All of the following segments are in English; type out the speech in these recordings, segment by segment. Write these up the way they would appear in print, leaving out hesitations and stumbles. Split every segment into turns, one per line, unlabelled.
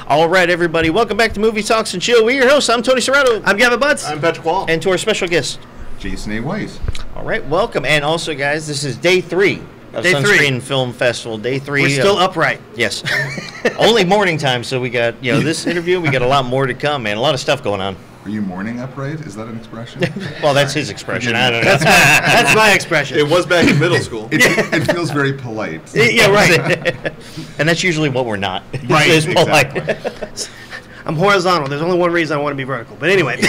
All right, everybody, welcome back to Movie Talks and Chill. We're your hosts. I'm Tony Serrato.
I'm Gavin Butts.
I'm Patrick Wall.
And to our special guest,
Jason A. Weiss.
All right, welcome. And also, guys, this is day 3 of Sunscreen Film Festival. Day 3.
We're still upright.
Yes. Only morning time, so we got, this interview. We got a lot more to come, man. A lot of stuff going on.
Are you morning upright? Is that an expression?
Well, that's his expression. I don't know.
That's my expression.
It was back in middle school.
It feels very polite.
Yeah, right.
And that's usually what we're not.
Right,
It's polite.
exactly.
I'm horizontal. There's only one reason I want to be vertical. But anyway.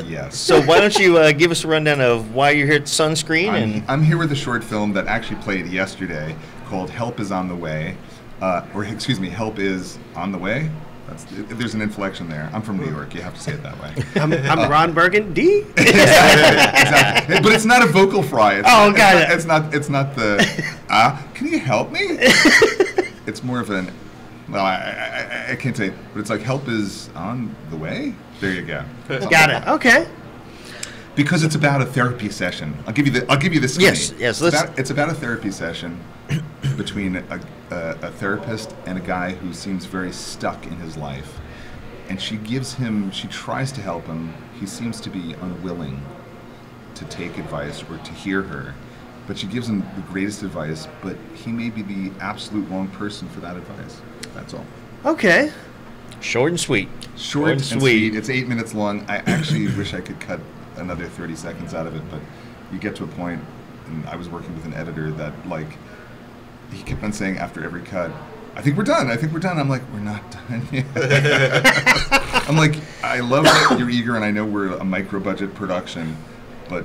Yes.
So why don't you give us a rundown of why you're here at Sunscreen?
I'm here with a short film that actually played yesterday called Help is on the Way. Help is on the Way. There's an inflection there. I'm from New York. You have to say it that way.
I'm Ron Burgundy.
Exactly. But it's not a vocal fry.
Got it.
It's not the, can you help me? It's more of an, well, I can't say, but it's like help is on the way. There you go.
Got it. Okay.
Because it's about a therapy session. I'll give you the skinny.
Yes.
It's about a therapy session between a therapist and a guy who seems very stuck in his life, and she tries to help him. He seems to be unwilling to take advice or to hear her, but she gives him the greatest advice, but he may be the absolute wrong person for that advice. That's all.
Okay.
Short and sweet.
Short and sweet. It's 8 minutes long. I actually wish I could cut another 30 seconds out of it, but you get to a point, and I was working with an editor that, like, he kept on saying after every cut, I think we're done. I'm like, we're not done yet. I'm like, I love that you're eager, and I know we're a micro-budget production, but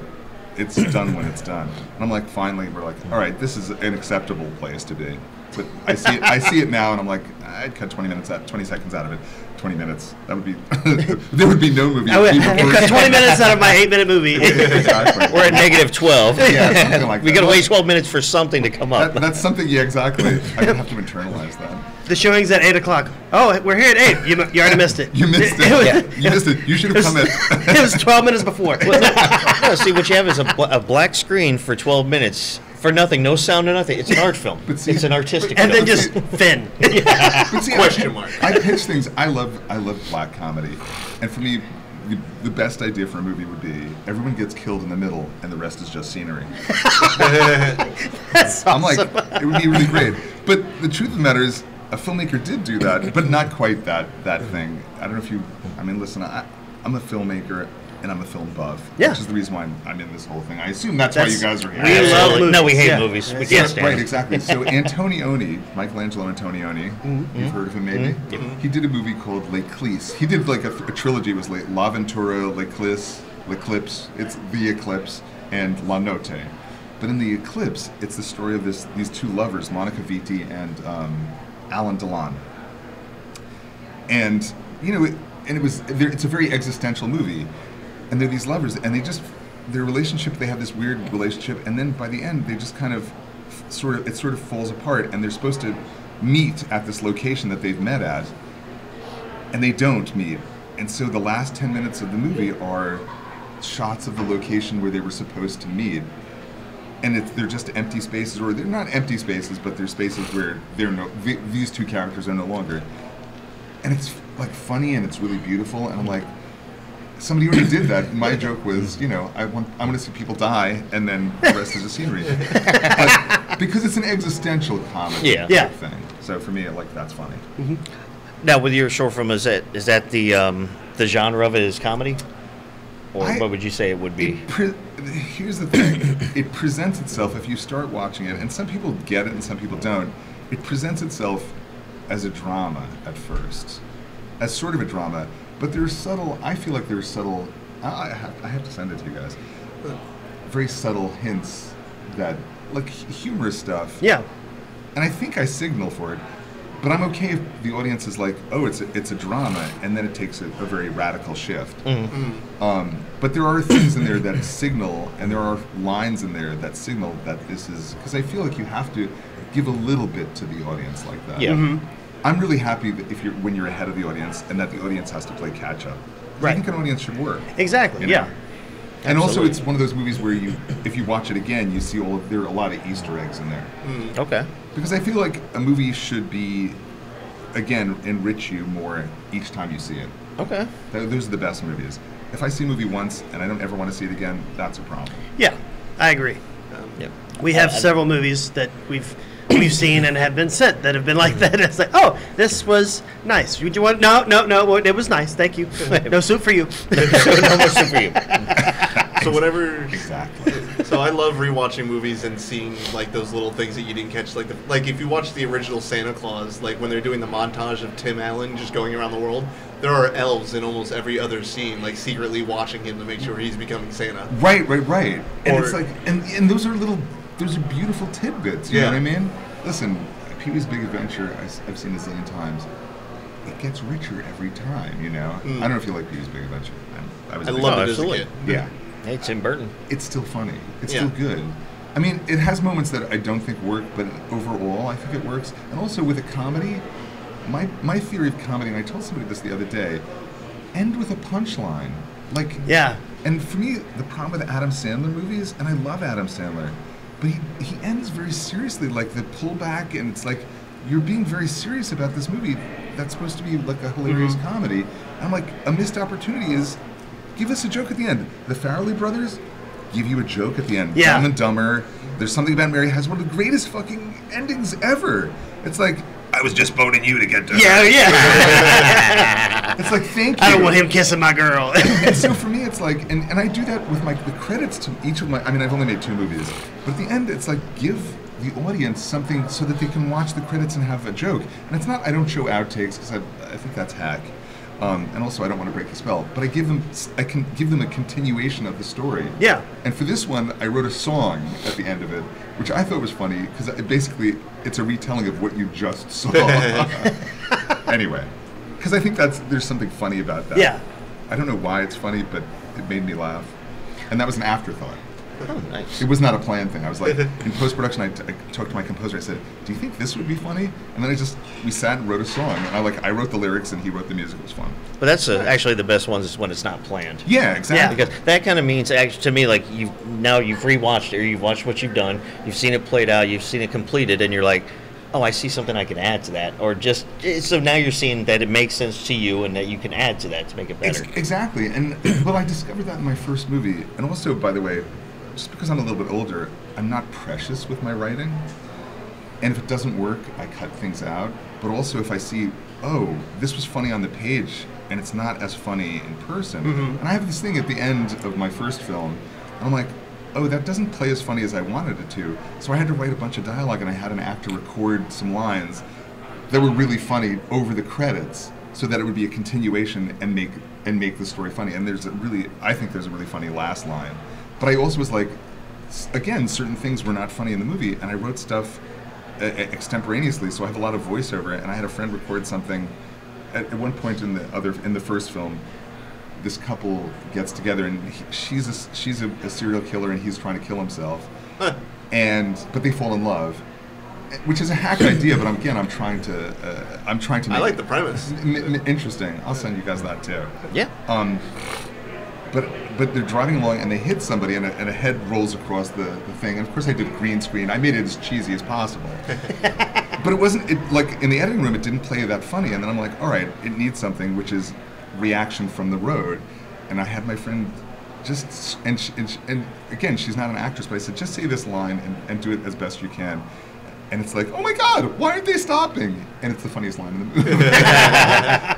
it's done when it's done. And I'm like, finally, we're like, all right, this is an acceptable place to be. But I see it now, and I'm like, I'd cut 20 seconds out of it. 20 minutes. That would be, there would be no movie.
I would cut 20 minutes out of my 8-minute movie.
Exactly.
We're at negative 12.
Yeah, something like that.
We got to wait 12 minutes for something to come up.
That's something, yeah, exactly. I would have to internalize that.
The showing's at 8 o'clock. Oh, we're here at 8. You already missed it.
You missed it. You missed it. You should have come at...
It was 12 minutes before.
No, see, what you have is a black screen for 12 minutes. For nothing, no sound, no nothing. It's an art film.
But see,
it's an artistic
and
film.
then just Finn.
But see,
Question mark.
I pitch things. I love black comedy. And for me, the best idea for a movie would be everyone gets killed in the middle and the rest is just scenery.
That's
I'm like,
awesome.
it would be really great. But the truth of the matter is, a filmmaker did do that, but not quite that thing. I don't know if you, listen, I'm a filmmaker and I'm a film buff,
Yeah.
which is the reason why I'm in this whole thing. I assume that's why you guys are here.
We love
Absolutely.
movies.
No, we hate
Yeah.
movies. We
Yes.
can't stand
Right,
them.
exactly. So Antonioni, Michelangelo Antonioni, you've heard of him maybe? He did a movie called L'Eclisse. He did like a trilogy. It was like L'Avventura, L'Eclipse, it's The Eclipse, and La Notte. But in The Eclipse, it's the story of these two lovers, Monica Vitti and Alain Delon. And, it's a very existential movie. And they're these lovers, and their relationship, they have this weird relationship, and then by the end, they just kind of, it sort of falls apart, and they're supposed to meet at this location that they've met at, and they don't meet. And so the last 10 minutes of the movie are shots of the location where they were supposed to meet, and they're just empty spaces, or they're not empty spaces, but they're spaces where these two characters are no longer. And it's like funny, and it's really beautiful, and I'm like, somebody already did that. My joke was, I want to see people die, and then the rest is the scenery. But because it's an existential comedy
Yeah.
thing. So for me, that's funny.
Mm-hmm.
Now, with your short film, is that the genre of it is comedy? Or what would you say it would be?
Here's the thing. It presents itself, if you start watching it, and some people get it and some people don't, it presents itself as a drama at first. As sort of a drama. But I feel like there's subtle, I have to send it to you guys, very subtle hints that, like humorous stuff.
Yeah.
And I think I signal for it, but I'm okay if the audience is like, oh, it's a drama, and then it takes a very radical shift. Mm-hmm. But there are things in there that signal, and there are lines in there that signal that this is, because I feel like you have to give a little bit to the audience like that.
Yeah.
Mm-hmm.
I'm really happy that when you're ahead of the audience and that the audience has to play catch up.
Right.
I think an audience should work.
Exactly. Yeah.
And also,
Absolutely.
it's one of those movies where if you watch it again, you see there are a lot of Easter eggs in there.
Okay.
Because I feel like a movie should be again, enrich you more each time you see it.
Okay.
Those are the best movies. If I see a movie once and I don't ever want to see it again, that's a problem.
Yeah, I agree.
Yep.
We have several movies that we've seen and have been sent that have been like that. It's like, oh, this was nice. Would you want? No, it was nice. Thank you. No soup for you.
No more soup for you.
So whatever.
Exactly.
So I love rewatching movies and seeing like those little things that you didn't catch. Like if you watch the original Santa Claus, like when they're doing the montage of Tim Allen just going around the world, there are elves in almost every other scene, like secretly watching him to make sure he's becoming Santa.
Right. And it's like, and those are beautiful tidbits. You know what I mean? Listen, Pee-wee's Big Adventure, I've seen this a zillion times. It gets richer every time, you know? I don't know if you like Pee-wee's Big Adventure.
I loved it as a kid.
Yeah.
Hey, Tim Burton.
It's still funny. It's still good. I mean, it has moments that I don't think work, but overall, I think it works. And also with a comedy, my theory of comedy, and I told somebody this the other day, end with a punchline. Like,
yeah.
And for me, the problem with Adam Sandler movies, and I love Adam Sandler, but he ends very seriously, like the pullback, and it's like, you're being very serious about this movie that's supposed to be like a hilarious comedy. And I'm like, a missed opportunity is, give us a joke at the end. The Farrelly brothers give you a joke at the end.
Yeah.
Dumb and Dumber. There's Something About Mary has one of the greatest fucking endings ever. It's like, I was just boning you to get to her.
Yeah.
It's like, thank you.
I don't want him kissing my girl.
And so for me, it's like, and I do that with the credits to each of my, I mean, I've only made 2 movies, but at the end, it's like, give the audience something so that they can watch the credits and have a joke. And it's not, I don't show outtakes, because I think that's hack. And also, I don't want to break the spell, but I can give them a continuation of the story.
Yeah.
And for this one, I wrote a song at the end of it, which I thought was funny, because basically, it's a retelling of what you just saw. Anyway, because I think there's something funny about that.
Yeah.
I don't know why it's funny, but it made me laugh. And that was an afterthought.
Oh, nice.
It was not a planned thing. I was like, in post-production, I talked to my composer. I said, do you think this would be funny? And then we sat and wrote a song. And I wrote the lyrics and he wrote the music. It was fun.
But that's actually the best ones is when it's not planned.
Yeah, exactly.
Because that kind of means, actually, to me, like, you've rewatched it, or you've watched what you've done, you've seen it played out, you've seen it completed, and you're like, oh, I see something I can add to that. Or just, so now you're seeing that it makes sense to you and that you can add to that to make it better.
Exactly. And, well, I discovered that in my first movie. And also, by the way, just because I'm a little bit older, I'm not precious with my writing. And if it doesn't work, I cut things out. But also if I see, oh, this was funny on the page, and it's not as funny in person. And I have this thing at the end of my first film, and I'm like, oh, that doesn't play as funny as I wanted it to. So I had to write a bunch of dialogue, and I had an actor record some lines that were really funny over the credits, so that it would be a continuation and make the story funny. And I think there's a really funny last line. But I also was like, again, certain things were not funny in the movie, and I wrote stuff extemporaneously, so I have a lot of voiceover. And I had a friend record something at one point in the first film. This couple gets together, and she's a serial killer, and he's trying to kill himself. But they fall in love, which is a hack idea. But I'm trying to make
I like the premise.
Interesting. I'll send you guys that too.
Yeah.
But they're driving along and they hit somebody and a head rolls across the thing. And of course I did green screen. I made it as cheesy as possible. But it wasn't, like in the editing room, it didn't play that funny. And then I'm like, all right, it needs something, which is reaction from the road. And I had my friend and again, she's not an actress, but I said, just say this line and do it as best you can. And it's like, oh my God, why aren't they stopping? And it's the funniest line in the movie.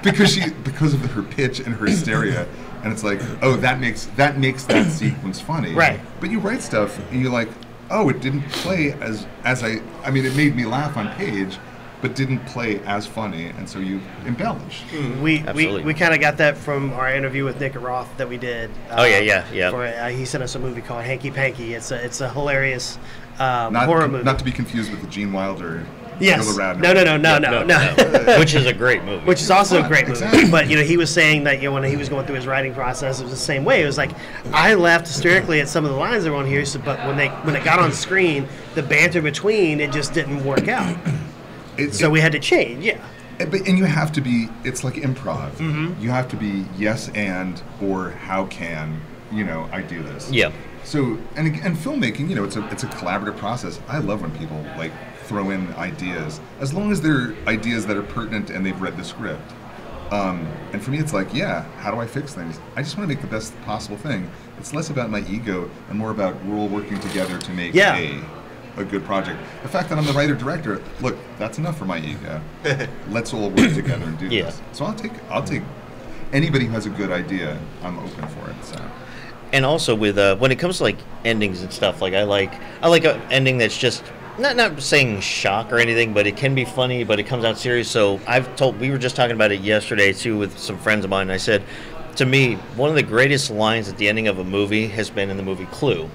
because of her pitch and her hysteria. And it's like, oh, that makes that sequence funny.
Right.
But you write stuff and you're like, oh, it didn't play as I mean, it made me laugh on page, but didn't play as funny, and so you embellish.
We kind of got that from our interview with Nick Roth that we did.
Yeah.
He sent us a movie called Hanky Panky. It's a hilarious horror movie.
Not to be confused with the Gene Wilder.
Yes.
No.
Which is a great movie.
Which is also a great movie.
Exactly.
But he was saying that when he was going through his writing process, it was the same way. It was like I laughed hysterically at some of the lines that were on here, but when it got on screen, the banter between it just didn't work out. So we had to change. Yeah.
And you have to be. It's like improv. Mm-hmm. You have to be yes and or how can I do this.
Yeah.
So and filmmaking, it's a collaborative process. I love when people like throw in ideas, as long as they're ideas that are pertinent and they've read the script. And for me, it's like, yeah, how do I fix things? I just want to make the best possible thing. It's less about my ego and more about we're all working together to make a good project. The fact that I'm the writer-director, look, that's enough for my ego. Let's all work together and do this. So I'll take anybody who has a good idea. I'm open for it. So.
And also with when it comes to like endings and stuff, like I like an ending that's just not saying shock or anything, but it can be funny, but it comes out serious. So we were just talking about it yesterday too with some friends of mine, and I said, to me, one of the greatest lines at the ending of a movie has been in the movie Clue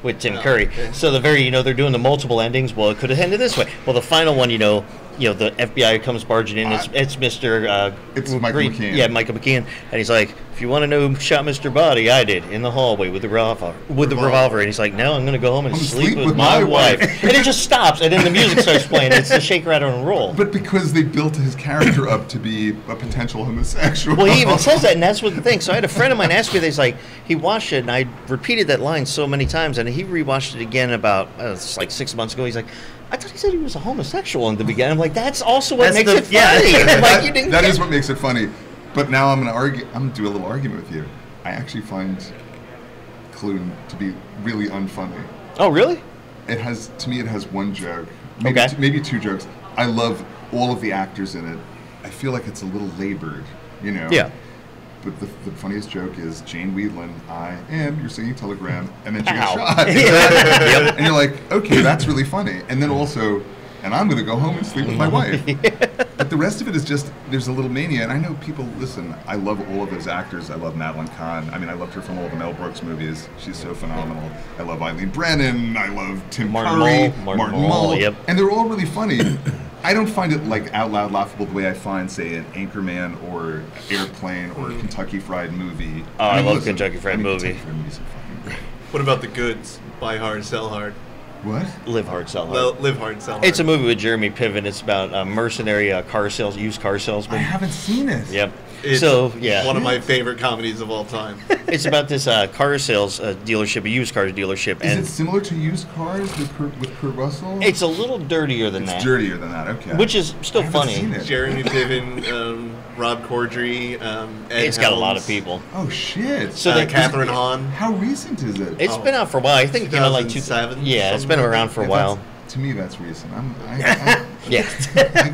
with Tim Curry. So the very, they're doing the multiple endings. Well, it could have ended this way. Well, the final one, the FBI comes barging in. It's Mr.
It's Michael McKean.
Yeah, Michael McKean, and he's like, if you want to know who shot Mr. Body, I did in the hallway with the revolver. And he's like, now I'm going to go home and sleep with my wife. And it just stops, and then the music starts playing. It's the shake, rattle, and roll.
But because they built his character up to be a potential homosexual.
Well, he even says that, and that's what the thing. So I had a friend of mine ask me this, like, he watched it, and I repeated that line so many times, and he rewatched it again about, it's like 6 months ago. He's like, I thought he said he was a homosexual in the beginning. I'm like, that's also what makes it funny. Like,
that is what makes it funny. But now I'm going to do a little argument with you. I actually find Clue to be really unfunny.
Oh, really?
To me, it has one joke. Maybe two jokes. I love all of the actors in it. I feel like it's a little labored,
Yeah.
But the funniest joke is Jane Wheatland, I am your singing telegram, and then she gets shot. And you're like, okay, that's really funny. And then also, and I'm going to go home and sleep with my wife. But the rest of it is just, there's a little mania. And I know people, listen, I love all of those actors. I love Madeline Kahn. I mean, I loved her from all the Mel Brooks movies. She's so phenomenal. I love Eileen Brennan. I love Tim Curry. Martin Mull. Yep. And they're all really funny. I don't find it like out loud laughable the way I find, say, an Anchorman or Airplane or Kentucky Fried Movie.
Oh, I love Kentucky Fried Movie.
What about The Goods? Buy Hard, Sell Hard.
What?
Live Hard, Sell Hard.
Live Hard, Sell Hard.
It's a movie with Jeremy Piven. It's about mercenary used car salesman.
I haven't seen it.
Yep.
It's one of my favorite comedies of all time.
It's about this car sales dealership, a used cars dealership.
Is it similar to Used Cars with Kurt Russell?
It's a little dirtier than that.
It's dirtier than that, okay.
Which is still funny.
Jeremy Piven, Rob Corddry, Ed
It's got a lot of people.
Oh, shit.
So
Catherine Hahn.
How recent is it?
It's been out for a while. I think it came out like
2007.
Yeah, it's been around for a while.
To me, that's recent.
Yeah.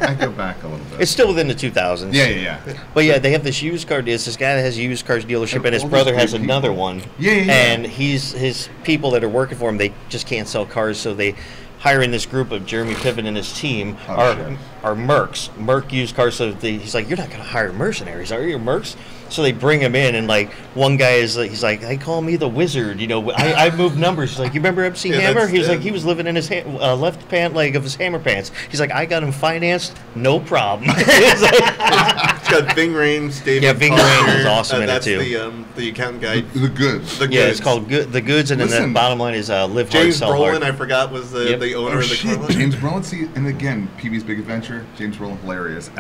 I go back a little bit.
It's still within the 2000s.
Yeah.
But yeah, they have this used car. It's this guy that has a used cars dealership, and his brother has another one.
Yeah.
And his people that are working for him, they just can't sell cars, so they hire in this group of Jeremy Piven and his team are mercs. Merc used cars. So he's like, you're not going to hire mercenaries, are you? Mercs? So they bring him in, and like one guy he's like, they call me the wizard. I move numbers. He's like, you remember MC Hammer? He was like, he was living in his left pant leg of his Hammer pants. He's like, I got him financed, no problem.
It's got Ving Rhames, David.
Yeah, Ving Rhames is awesome in it too.
That's the accountant guy.
The Goods.
It's called The Goods, and then the bottom line is Live Hard,
James
Sell Hard.
Brolin, I forgot, was the owner of the car lot.
James Brolin, see, and again, Pee-wee's Big Adventure. James Brolin, hilarious.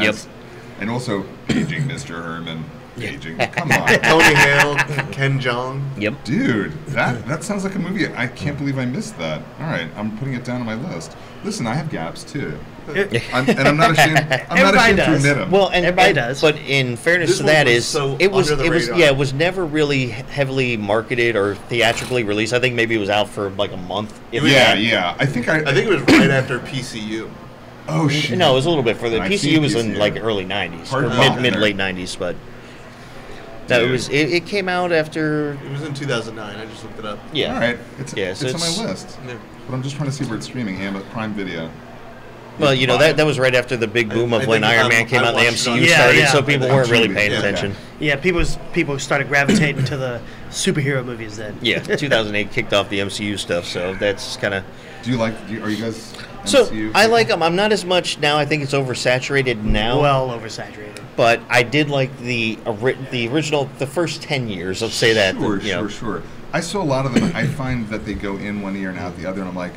And also Aging Mr. Herman. Aging. Come on.
Tony Hale, Ken Jeong.
Yep.
Dude, that sounds like a movie. I can't believe I missed that. All right, I'm putting it down on my list. Listen, I have gaps too. I'm not ashamed. I'm not ashamed to admit them.
Well, and
everybody does.
But in fairness to that, it was never really heavily marketed or theatrically released. I think maybe it was out for like a month.
Yeah. I think it was
right after PCU.
Oh shit.
No, it was a little bit further. PCU was in like early '90s, or mid late '90s, but. No, it came out after.
It was in 2009. I just looked it up.
Yeah.
All right. It's on my list. Yeah. But I'm just trying to see where it's streaming. Prime Video.
Well, that was right after the big boom of when Iron Man came out and the MCU started, so people weren't really paying attention.
Yeah, people started gravitating to the superhero movies then.
Yeah, 2008 kicked off the MCU stuff, so that's kind of.
Are you guys? MCU?
So I like them. I'm not as much now. I think it's oversaturated now.
Well, oversaturated.
But I did like the original, the first 10 years. Let's say that.
Sure. I saw a lot of them. I find that they go in one ear and out the other, and I'm like,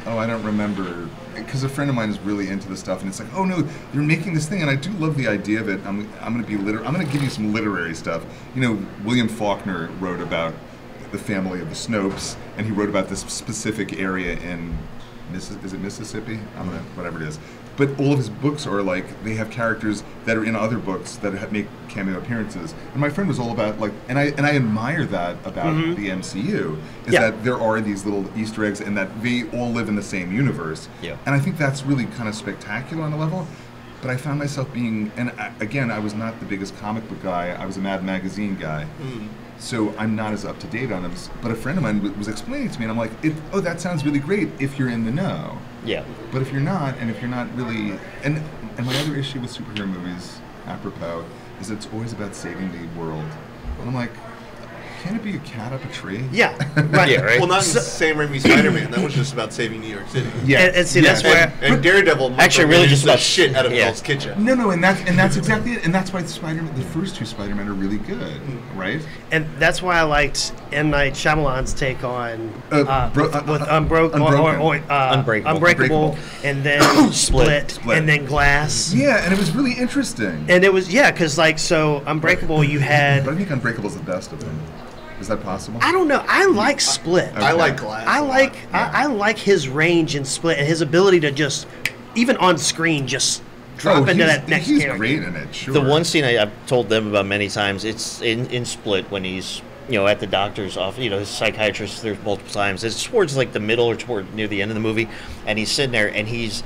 oh, I don't remember. Because a friend of mine is really into the stuff, and it's like, oh no, you're making this thing, and I do love the idea of it. I'm going to give you some literary stuff. William Faulkner wrote about the family of the Snopes, and he wrote about this specific area in is it Mississippi? I don't know, whatever it is. But all of his books are like, they have characters that are in other books that make cameo appearances. And my friend was all about like, and I admire that about the MCU, is that there are these little Easter eggs and that they all live in the same universe.
Yeah.
And I think that's really kind of spectacular on a level. But I found myself being, and again, I was not the biggest comic book guy. I was a Mad Magazine guy. So I'm not as up to date on them. But a friend of mine was explaining it to me, and I'm like, oh, that sounds really great if you're in the know.
Yeah.
But if you're not, and if you're not really, and my other issue with superhero movies, apropos, is it's always about saving the world. And I'm like, can't it be a cat up a tree?
Yeah, right.
Yeah, right.
Well, not in Sam Raimi's Spider-Man. That was just about saving New York City.
Yeah,
And see, that's where
And Daredevil
Actually, really just
the
about
shit out of
yeah.
Hell's Kitchen.
No, and that's exactly it, and that's why Spider-Man, the first two Spider-Man are really good, right?
and that's why I liked M. Night Shyamalan's take on
Unbreakable.
Unbreakable, and then Split, and then Glass.
Yeah, and it was really interesting.
And it was because like so Unbreakable you had.
But I think Unbreakable is the best of them. Is that possible?
I don't know. I like Split.
Okay.
I like Glass.
I like his range in Split and his ability to just even on screen just drop into that next
he's
character.
great in it, sure.
The one scene I've told them about many times, it's in Split when he's at the doctor's office, his psychiatrist. There's multiple times. It's towards like the middle or toward near the end of the movie, and he's sitting there and he's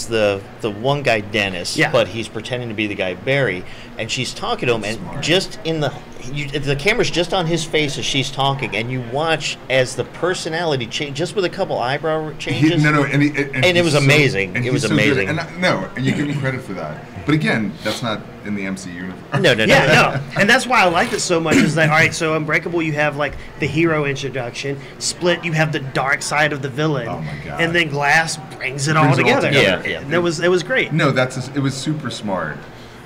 the one guy Dennis, but he's pretending to be the guy Barry, and she's talking to him, and just in the camera's just on his face as she's talking, and you watch as the personality change just with a couple eyebrow changes.
And
it was amazing.
And
it was
so
amazing.
Good. And you give me credit for that. But again, that's not in the MCU universe.
No.
And that's why I liked it so much. Is that all right? So Unbreakable, you have like the hero introduction. Split, you have the dark side of the villain.
Oh my God.
And then Glass brings it all together.
Yeah.
And it was great.
No, it was super smart.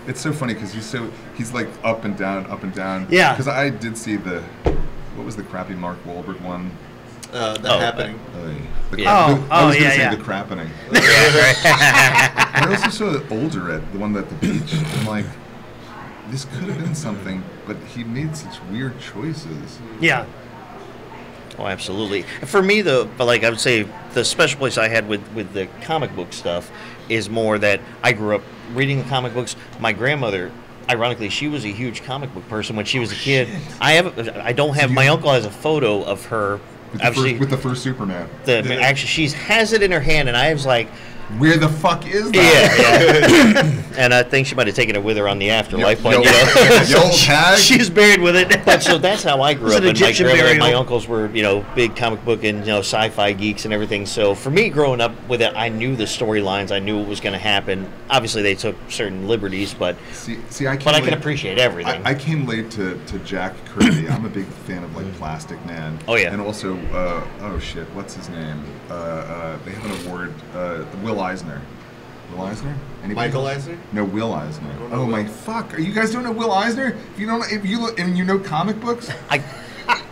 It's so funny because he's like up and down.
Yeah.
Because I did see what was the crappy Mark Wahlberg one?
Happening.
I was going to say
yeah.
the crappening. I also saw Older at the one at the beach. I'm like, this could have been something, but he made such weird choices.
Yeah.
Oh, absolutely. For me, I would say the special place I had with the comic book stuff is more that I grew up reading the comic books. My grandmother, ironically, she was a huge comic book person when she was a kid. I don't have. My uncle has a photo of her.
With the first Superman.
Actually, she has it in her hand, and I was like,
where the fuck is that?
Yeah. And I think she might have taken it with her on the afterlife. But,
the old tag?
She's buried with it.
But so that's how I grew up.
An
And my
Egyptian
grandmother and my
burial.
uncles were, big comic book and, sci-fi geeks and everything. So for me, growing up with it, I knew the storylines. I knew what was going to happen. Obviously, they took certain liberties, but I can appreciate everything.
I came late to Jack Kirby. I'm a big fan of, like, Plastic Man.
Oh, yeah.
And also, what's his name? They have an award, Will Eisner. Will Eisner? Anybody?
Michael Eisner?
No, Will Eisner.
don't know
My
Will.
fuck! Are you guys don't know Will Eisner? If you know comic books,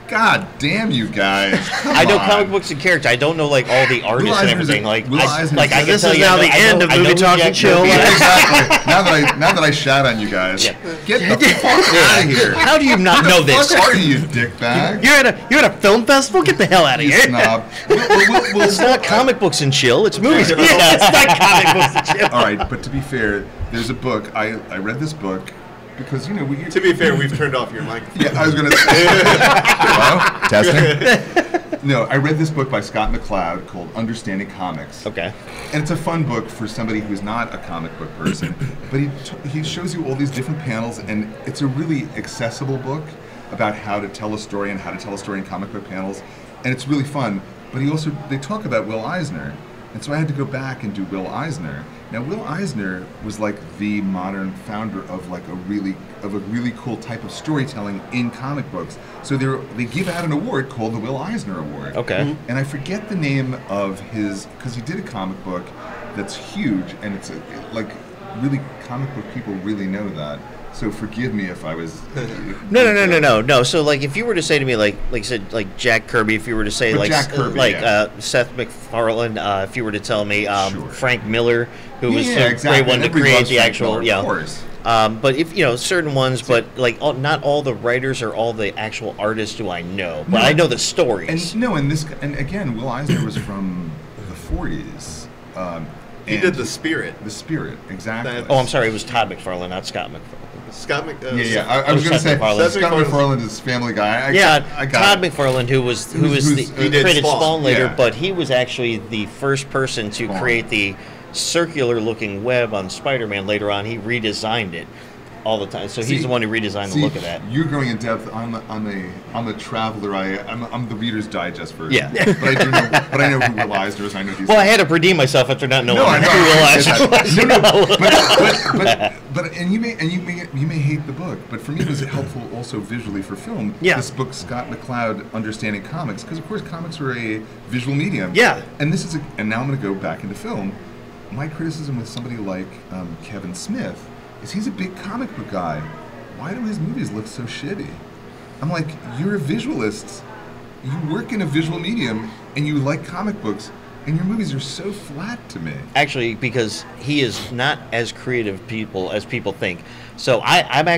God damn you guys! Come
I know
on.
comic books and characters. I don't know like all the artists and
Eisner's
everything.
Will Eisner's
I can
this
tell
is
you.
now the
I
end of
know
Movie
who
Talk
Jack
and Chill.
Kirby is.
Exactly. Now that I shout on you guys,
Yeah.
get the fuck out of here.
How do you not know
Who the
this?
fuck are you, dickbag?
You're at a film festival. Get the hell out of
You
here.
snob.
It's not comic books and chill. It's movies.
It's not comic books and shit.
All right, but to be fair, there's a book. I read this book because
To be fair, we've turned off your microphone.
Yeah, I was gonna say. Hello? Testing. No, I read this book by Scott McCloud called Understanding Comics.
Okay.
And it's a fun book for somebody who's not a comic book person, but he shows you all these different panels, and it's a really accessible book about how to tell a story and how to tell a story in comic book panels, and it's really fun. But they talk about Will Eisner, and so I had to go back and do Will Eisner. Now, Will Eisner was like the modern founder of a really cool type of storytelling in comic books. So they give out an award called the Will Eisner Award.
Okay.
And I forget the name of because he did a comic book that's huge, and it's really comic book people really know that. So forgive me if I was.
No. So like, if you were to say to me, like you said, like Jack Kirby, if you were to say
But Jack Kirby,
Seth MacFarlane, if you were to tell me
Sure.
Frank Miller, who was the
exactly.
great one to
Everybody
create
loves
the
Frank
actual,
Miller, of course.
But if certain ones, but like not all the writers or all the actual artists do I know, but I know the stories.
And again, Will Eisner was from the 40s.
He did The Spirit.
The Spirit, exactly.
Oh, I'm sorry. It was Todd McFarlane, not Scott McFarlane.
Scott Mc.
Yeah. I was going to say Scott McFarlane is Family Guy. I got
Todd
it.
McFarlane, who
did
created
Spawn.
Spawn later,
Yeah.
but he was actually the first person to
Spawn.
create the circular-looking web on Spider-Man. Later on, he redesigned it all the time. So he's the one who redesigned the look of that.
You're going in depth. I'm a traveler. I'm the Reader's Digest version.
Yeah.
But I know who Will Eisner is. I know these.
Well, I had to redeem myself after not knowing
No, I know.
who Will Eisner was.
But you may hate the book, but for me it was helpful also visually for film.
Yeah.
This book, Scott McCloud, Understanding Comics, because of course comics are a visual medium.
Yeah.
And and now I'm going to go back into film. My criticism with somebody like Kevin Smith is he's a big comic book guy. Why do his movies look so shitty? I'm like, you're a visualist. You work in a visual medium and you like comic books, and your movies are so flat to me.
Actually, because he is not as creative as people think. So I'm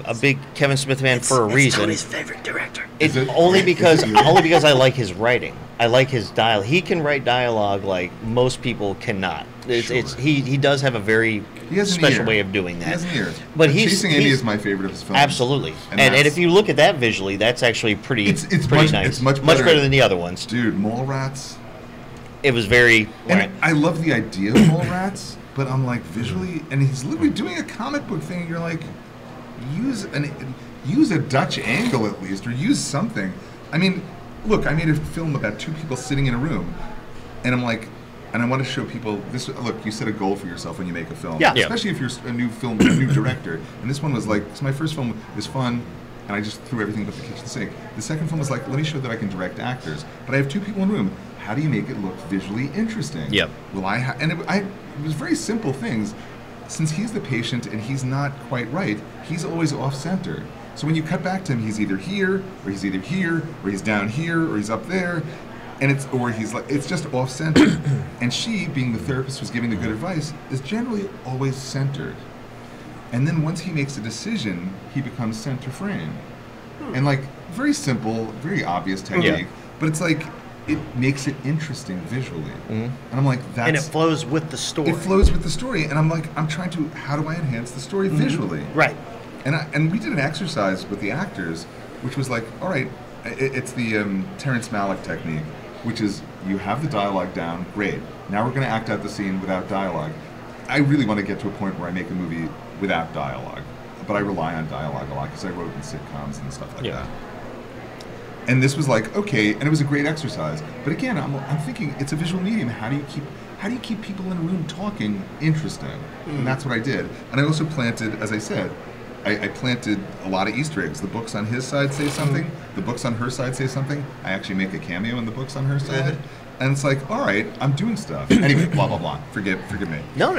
a big Kevin Smith fan for a reason.
Tony's favorite director.
It's
Is it?
only because I like his writing. I like his dialogue. He can write dialogue like most people cannot. He does have a very
He has an
special
ear.
way of doing that.
He has an ear.
But
Chasing Amy is my favorite of his films.
Absolutely. And
that's-
if you look at that visually, that's actually pretty
It's
pretty
much-
nice.
it's much better.
than the other ones.
Dude, Mole Rats.
It was very
And I love the idea of Mole Rats, but I'm like visually, and he's literally doing a comic book thing. And you're like, use a Dutch angle at least, or use something. I mean, look, I made a film about two people sitting in a room, and I'm like, and I want to show people this. Look, you set a goal for yourself when you make a film,
Yeah.
especially if you're a new director. And this one was like, so my first film was fun. And I just threw everything but the kitchen sink. The second film was like, let me show that I can direct actors. But I have two people in the room. How do you make it look visually interesting?
Yep.
Well, it was very simple things. Since he's the patient and he's not quite right, he's always off-center. So when you cut back to him, he's either here, or he's either here, or he's down here, or he's up there, and it's just off-center. And she, being the therapist who's giving the good advice, is generally always centered. And then once he makes a decision, he becomes center frame. And like, very simple, very obvious technique, but it's like, it makes it interesting visually. And I'm like,
And it flows with the story.
it flows with the story. And I'm like, I'm trying to, how do I enhance the story visually?
Right.
And we did an exercise with the actors, which was like, all right, it's the Terrence Malick technique, which is you have the dialogue down, great. Now we're going to act out the scene without dialogue. I really want to get to a point where I make a movie without dialogue, but I rely on dialogue a lot because I wrote in sitcoms and stuff like that. And this was like, okay, and it was a great exercise. But again, I'm thinking it's a visual medium. How do you keep people in a room talking interesting? And that's what I did. And I also planted, as I said, I planted a lot of Easter eggs. The books on his side say something. The books on her side say something. I actually make a cameo in the books on her side. And it's like, all right, I'm doing stuff. Anyway, blah, blah, blah. Forgive me.
No.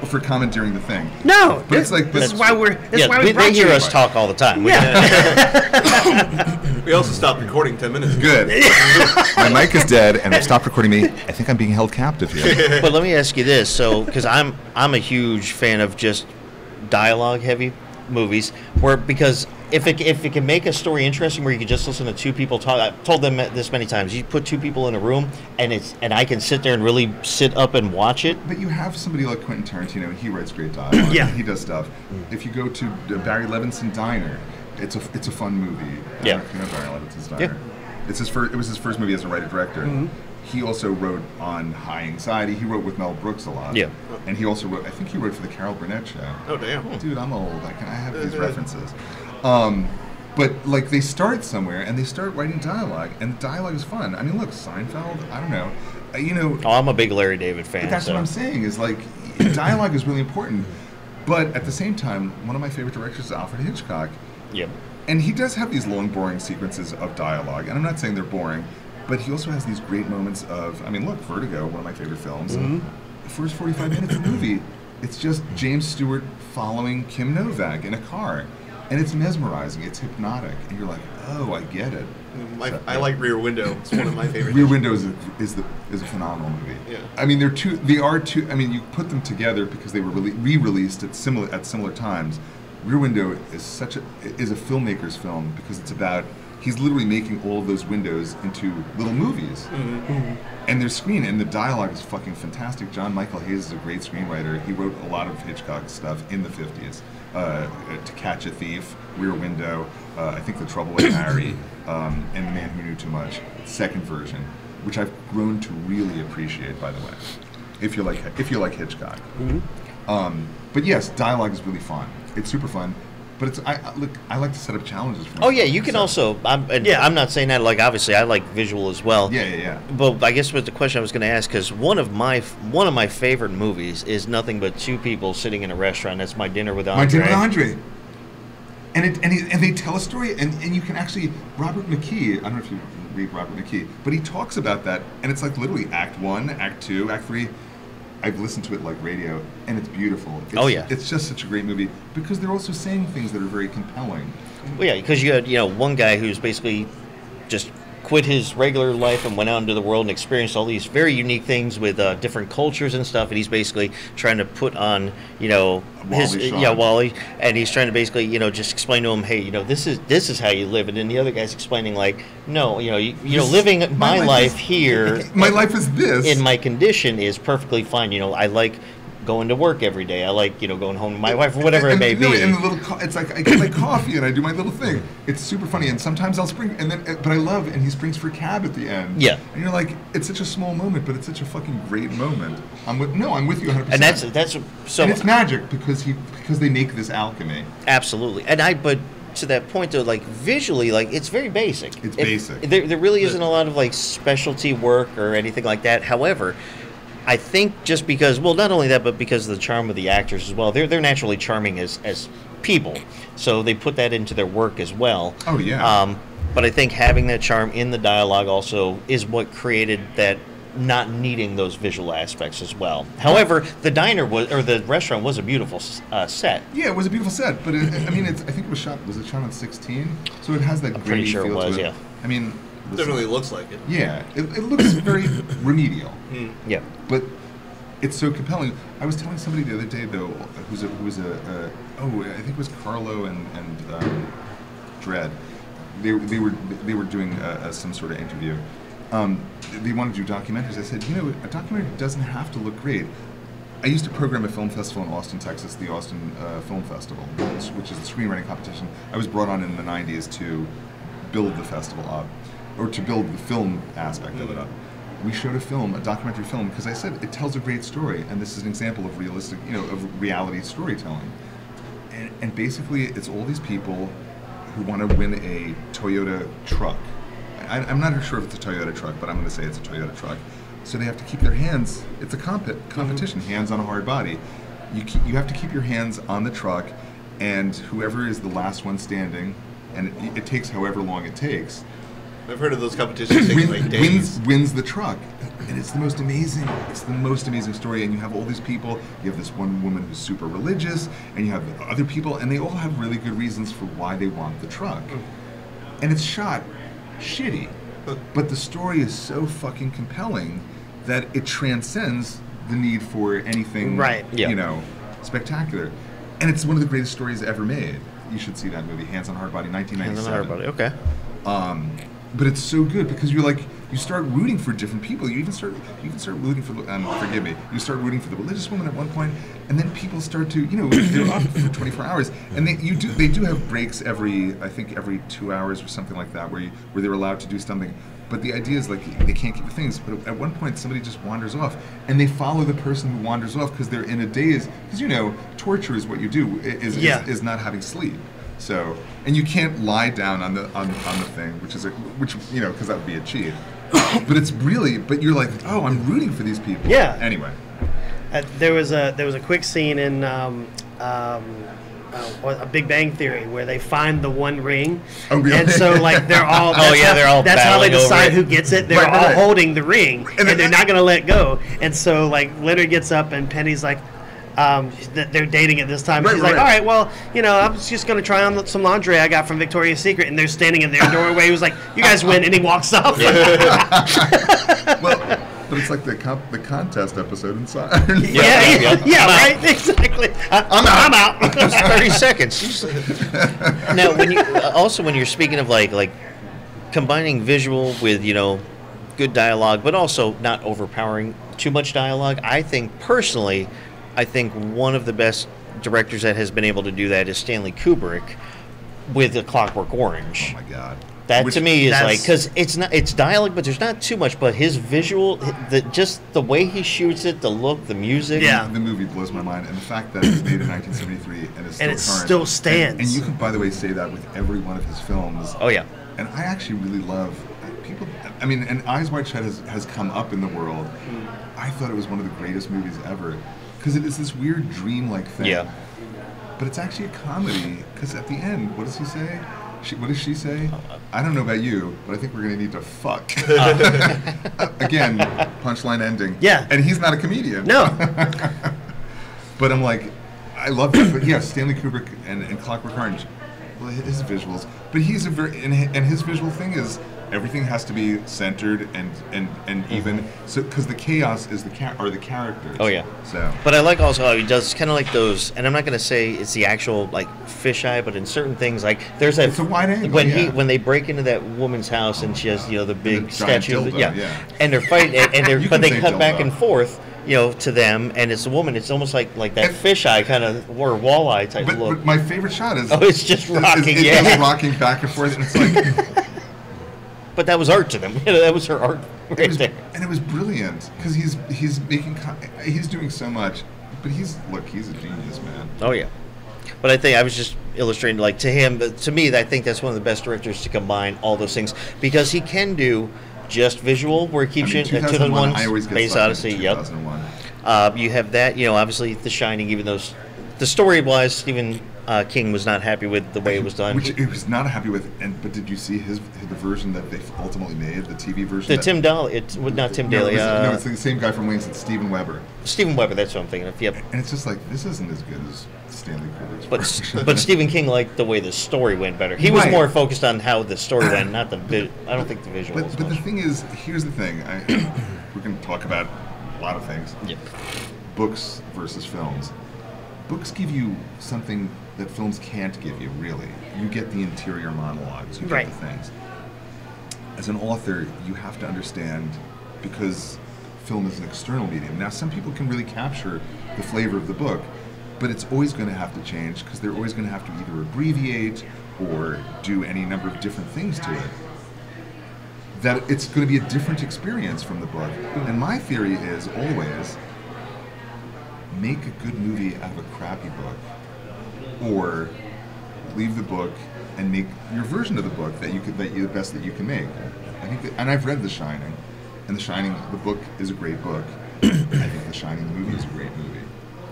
For commandeering the thing.
No,
But it's like,
this is why we
They
brought
hear
you.
us talk all the time.
We also stopped recording 10 minutes ago.
good. My mic is dead, and stopped recording me. I think I'm being held captive here.
But let me ask you this: so, because I'm a huge fan of just dialogue-heavy movies, because if it can make a story interesting, where you can just listen to two people talk. I've told them this many times. You put two people in a room, and I can sit there and really sit up and watch it.
But you have somebody like Quentin Tarantino, and he writes great dialogue.
Yeah.
He does stuff. If you go to Barry Levinson Diner, it's a fun movie.
Yeah.
You know Barry Levinson's Diner.
Yeah.
It was his first movie as a writer-director. He also wrote on High Anxiety. He wrote with Mel Brooks a lot.
Yeah.
And he also wrote, I think he wrote for the Carol Burnett Show.
Oh, damn.
Dude, I'm old. I have these references. But like they start somewhere and they start writing dialogue, and the dialogue is fun. I mean, look, Seinfeld. I don't know.
Oh, I'm a big Larry David fan.
But that's what I'm saying is like dialogue is really important. But at the same time, one of my favorite directors is Alfred Hitchcock.
Yep.
And he does have these long, boring sequences of dialogue. And I'm not saying they're boring, but he also has these great moments of, I mean, look, Vertigo, one of my favorite films. The first 45 minutes of the movie, it's just James Stewart following Kim Novak in a car. And it's mesmerizing, it's hypnotic. And you're like, oh, I get it.
I like Rear Window. It's one of my favorites.
Rear Window is a phenomenal movie.
Yeah.
I mean, they are two. I mean, you put them together because they were re-released at similar times. Rear Window is a filmmaker's film because it's about he's literally making all of those windows into little movies. And their screen and the dialogue is fucking fantastic. John Michael Hayes is a great screenwriter. He wrote a lot of Hitchcock stuff in the 50s. To Catch a Thief, Rear Window, I think The Trouble with Harry, and The Man Who Knew Too Much, second version, which I've grown to really appreciate, by the way, if you like Hitchcock. But yes, dialogue is really fun. It's super fun. But it's I like to set up challenges for myself.
Oh yeah, you can also. I'm not saying that. Like obviously, I like visual as well.
Yeah.
But I guess was the question I was going to ask, because one of my favorite movies is nothing but two people sitting in a restaurant. That's My Dinner with Andre.
My Dinner with Andre. And they tell a story, and you can actually, Robert McKee, I don't know if you read Robert McKee, but he talks about that, and it's like literally Act 1, Act 2, Act 3. I've listened to it like radio, and it's beautiful. It's just such a great movie, because they're also saying things that are very compelling.
Well, yeah, because you had one guy who's basically just quit his regular life and went out into the world and experienced all these very unique things with different cultures and stuff, and he's basically trying to put on Wally, and he's trying to basically just explain to him, hey, this is how you live, and then the other guy's explaining like, no, living my life here,
my life is this,
in my condition is perfectly fine. I like going to work every day. I like, going home to my wife or whatever it may be.
And the little, it's like I get my coffee and I do my little thing. It's super funny, and sometimes I'll spring, but I love, and he springs for a cab at the end.
Yeah.
And you're like, it's such a small moment, but it's such a fucking great moment. I'm with you 100%.
And that's so.
And it's magic because they make this alchemy.
Absolutely, but to that point though, like visually, like it's very basic.
It's basic.
There really isn't a lot of like specialty work or anything like that. However, I think just because, well, not only that, but because of the charm of the actors as well. They're naturally charming as people, so they put that into their work as well.
Oh yeah.
But I think having that charm in the dialogue also is what created that not needing those visual aspects as well. However, the the restaurant was a beautiful set.
Yeah, it was a beautiful set, but I think it was shot. Was it shot on 16? So it has that
I'm pretty sure it was.
to it.
Yeah.
I mean.
It definitely looks like it.
Yeah, it looks very remedial.
Yeah,
but it's so compelling. I was telling somebody the other day though, I think it was Carlo and Dredd. They were doing some sort of interview. They wanted to do documentaries. I said, a documentary doesn't have to look great. I used to program a film festival in Austin, Texas, the Austin Film Festival, which is the screenwriting competition. I was brought on in the 90s to build the festival up, or to build the film aspect of it up. We showed a documentary film, because I said it tells a great story, and this is an example of realistic, of reality storytelling. And basically, it's all these people who want to win a Toyota truck. I'm not sure if it's a Toyota truck, but I'm going to say it's a Toyota truck. So they have to keep their hands. It's a competition, hands on a hard body. You have to keep your hands on the truck, and whoever is the last one standing, and it takes however long it takes.
I've heard of those competitions taking like days.
Wins the truck, and it's the most amazing. It's the most amazing story. And you have all these people. You have this one woman who's super religious, and you have other people, and they all have really good reasons for why they want the truck. And it's shot shitty, but the story is so fucking compelling that it transcends the need for anything, spectacular. And it's one of the greatest stories ever made. You should see that movie, Hands on Hard Body, 1997.
Hands on Hard Body, okay.
But it's so good because you start rooting for different people. You start rooting for forgive me. You start rooting for the religious woman at one point, and then people start to they're up for 24 hours, and they do have breaks every 2 hours or something like that where they're allowed to do something. But the idea is like they can't keep the things. But at one point somebody just wanders off, and they follow the person who wanders off because they're in a daze. Because torture is what you do is not having sleep. So, and you can't lie down on the thing, which because that would be a cheat. But you're like, oh, I'm rooting for these people.
Yeah.
Anyway,
there was a quick scene in A Big Bang Theory where they find the one ring.
Oh, really?
And so like they're all that's how they decide who gets it. They're all holding the ring, and they're not going to let go. And so like Leonard gets up, and Penny's like. They're dating at this time. She's like, all right, well, I'm just going to try on some lingerie I got from Victoria's Secret. And they're standing in their doorway. He was like, you guys win. And he walks off.
Well, but it's like the contest episode inside.
Yeah, right? Exactly. I'm out.
Just 30 seconds. Now, when you're speaking of like combining visual with, good dialogue, but also not overpowering too much dialogue. I think, personally, one of the best directors that has been able to do that is Stanley Kubrick with A Clockwork Orange.
Oh my God.
That to me is like, because it's dialogue, but there's not too much. But his visual, just the way he shoots it, the look, the music.
Yeah.
The movie blows my mind, and the fact that it was made in 1973 and is still current.
Still stands.
And you can, by the way, say that with every one of his films.
Oh yeah.
And I actually really love people. I mean, and Eyes Wide Shut has come up in the world. I thought it was one of the greatest movies ever because it is this weird dream-like thing.
Yeah.
But it's actually a comedy because at the end, what does he say? What does she say? I don't know about you, but I think we're going to need to fuck. Again, punchline ending.
Yeah.
And he's not a comedian.
No.
But I'm like, I love that. But yeah, Stanley Kubrick and Clockwork Orange, well, his visuals. But he's a very, and his visual thing is everything has to be centered and even. So because the chaos is the characters.
Oh yeah.
So.
But I like also how he does kind of like those, and I'm not going to say it's the actual like fisheye, but in certain things like there's that.
It's a wide angle.
When they break into that woman's house and she has the big statue.
Dildo, yeah.
And they're fighting, but they cut back
dildo.
and forth. To them, and it's a woman. It's almost like that fisheye kind of or walleye type look.
But my favorite shot is.
Oh, it's just rocking.
It's just rocking back and forth, and it's like.
But that was art to them. That was her art there.
And it was brilliant because he's doing so much, but he's a genius, man.
Oh yeah. But I think I was just illustrating like to him. But to me, I think that's one of the best directors to combine all those things because he can do. Just visual, where he keeps you in 2001,
I always get
Space Odyssey. Yep.
2001.
You have that, obviously The Shining. Even though the story-wise, Stephen King was not happy with the way it was done.
Which he was not happy with. But did you see the version that they ultimately made, the TV version?
The Tim Daly. It's not Tim Daly.
No, it's the same guy from Wings. It's Steven Weber.
Steven Weber. That's what I'm thinking of. Yep.
And it's just like this isn't as good as Stanley Kubrick's version.
But Stephen King liked the way the story went better. He was more focused on how the story went, not the. I don't think the visuals.
But the thing is, here's the thing. We're going to talk about a lot of things.
Yep.
Books versus films. Books give you something that films can't give you, really. You get the interior monologues, you get the things. As an author, you have to understand, because film is an external medium. Now, some people can really capture the flavor of the book, but it's always going to have to change, because they're always going to have to either abbreviate or do any number of different things to it. That it's going to be a different experience from the book. And my theory is always, make a good movie out of a crappy book, or leave the book and make your version of the book the best that you can make. I think and I've read The Shining, and The Shining, the book is a great book. I think The Shining, the movie, is a great movie.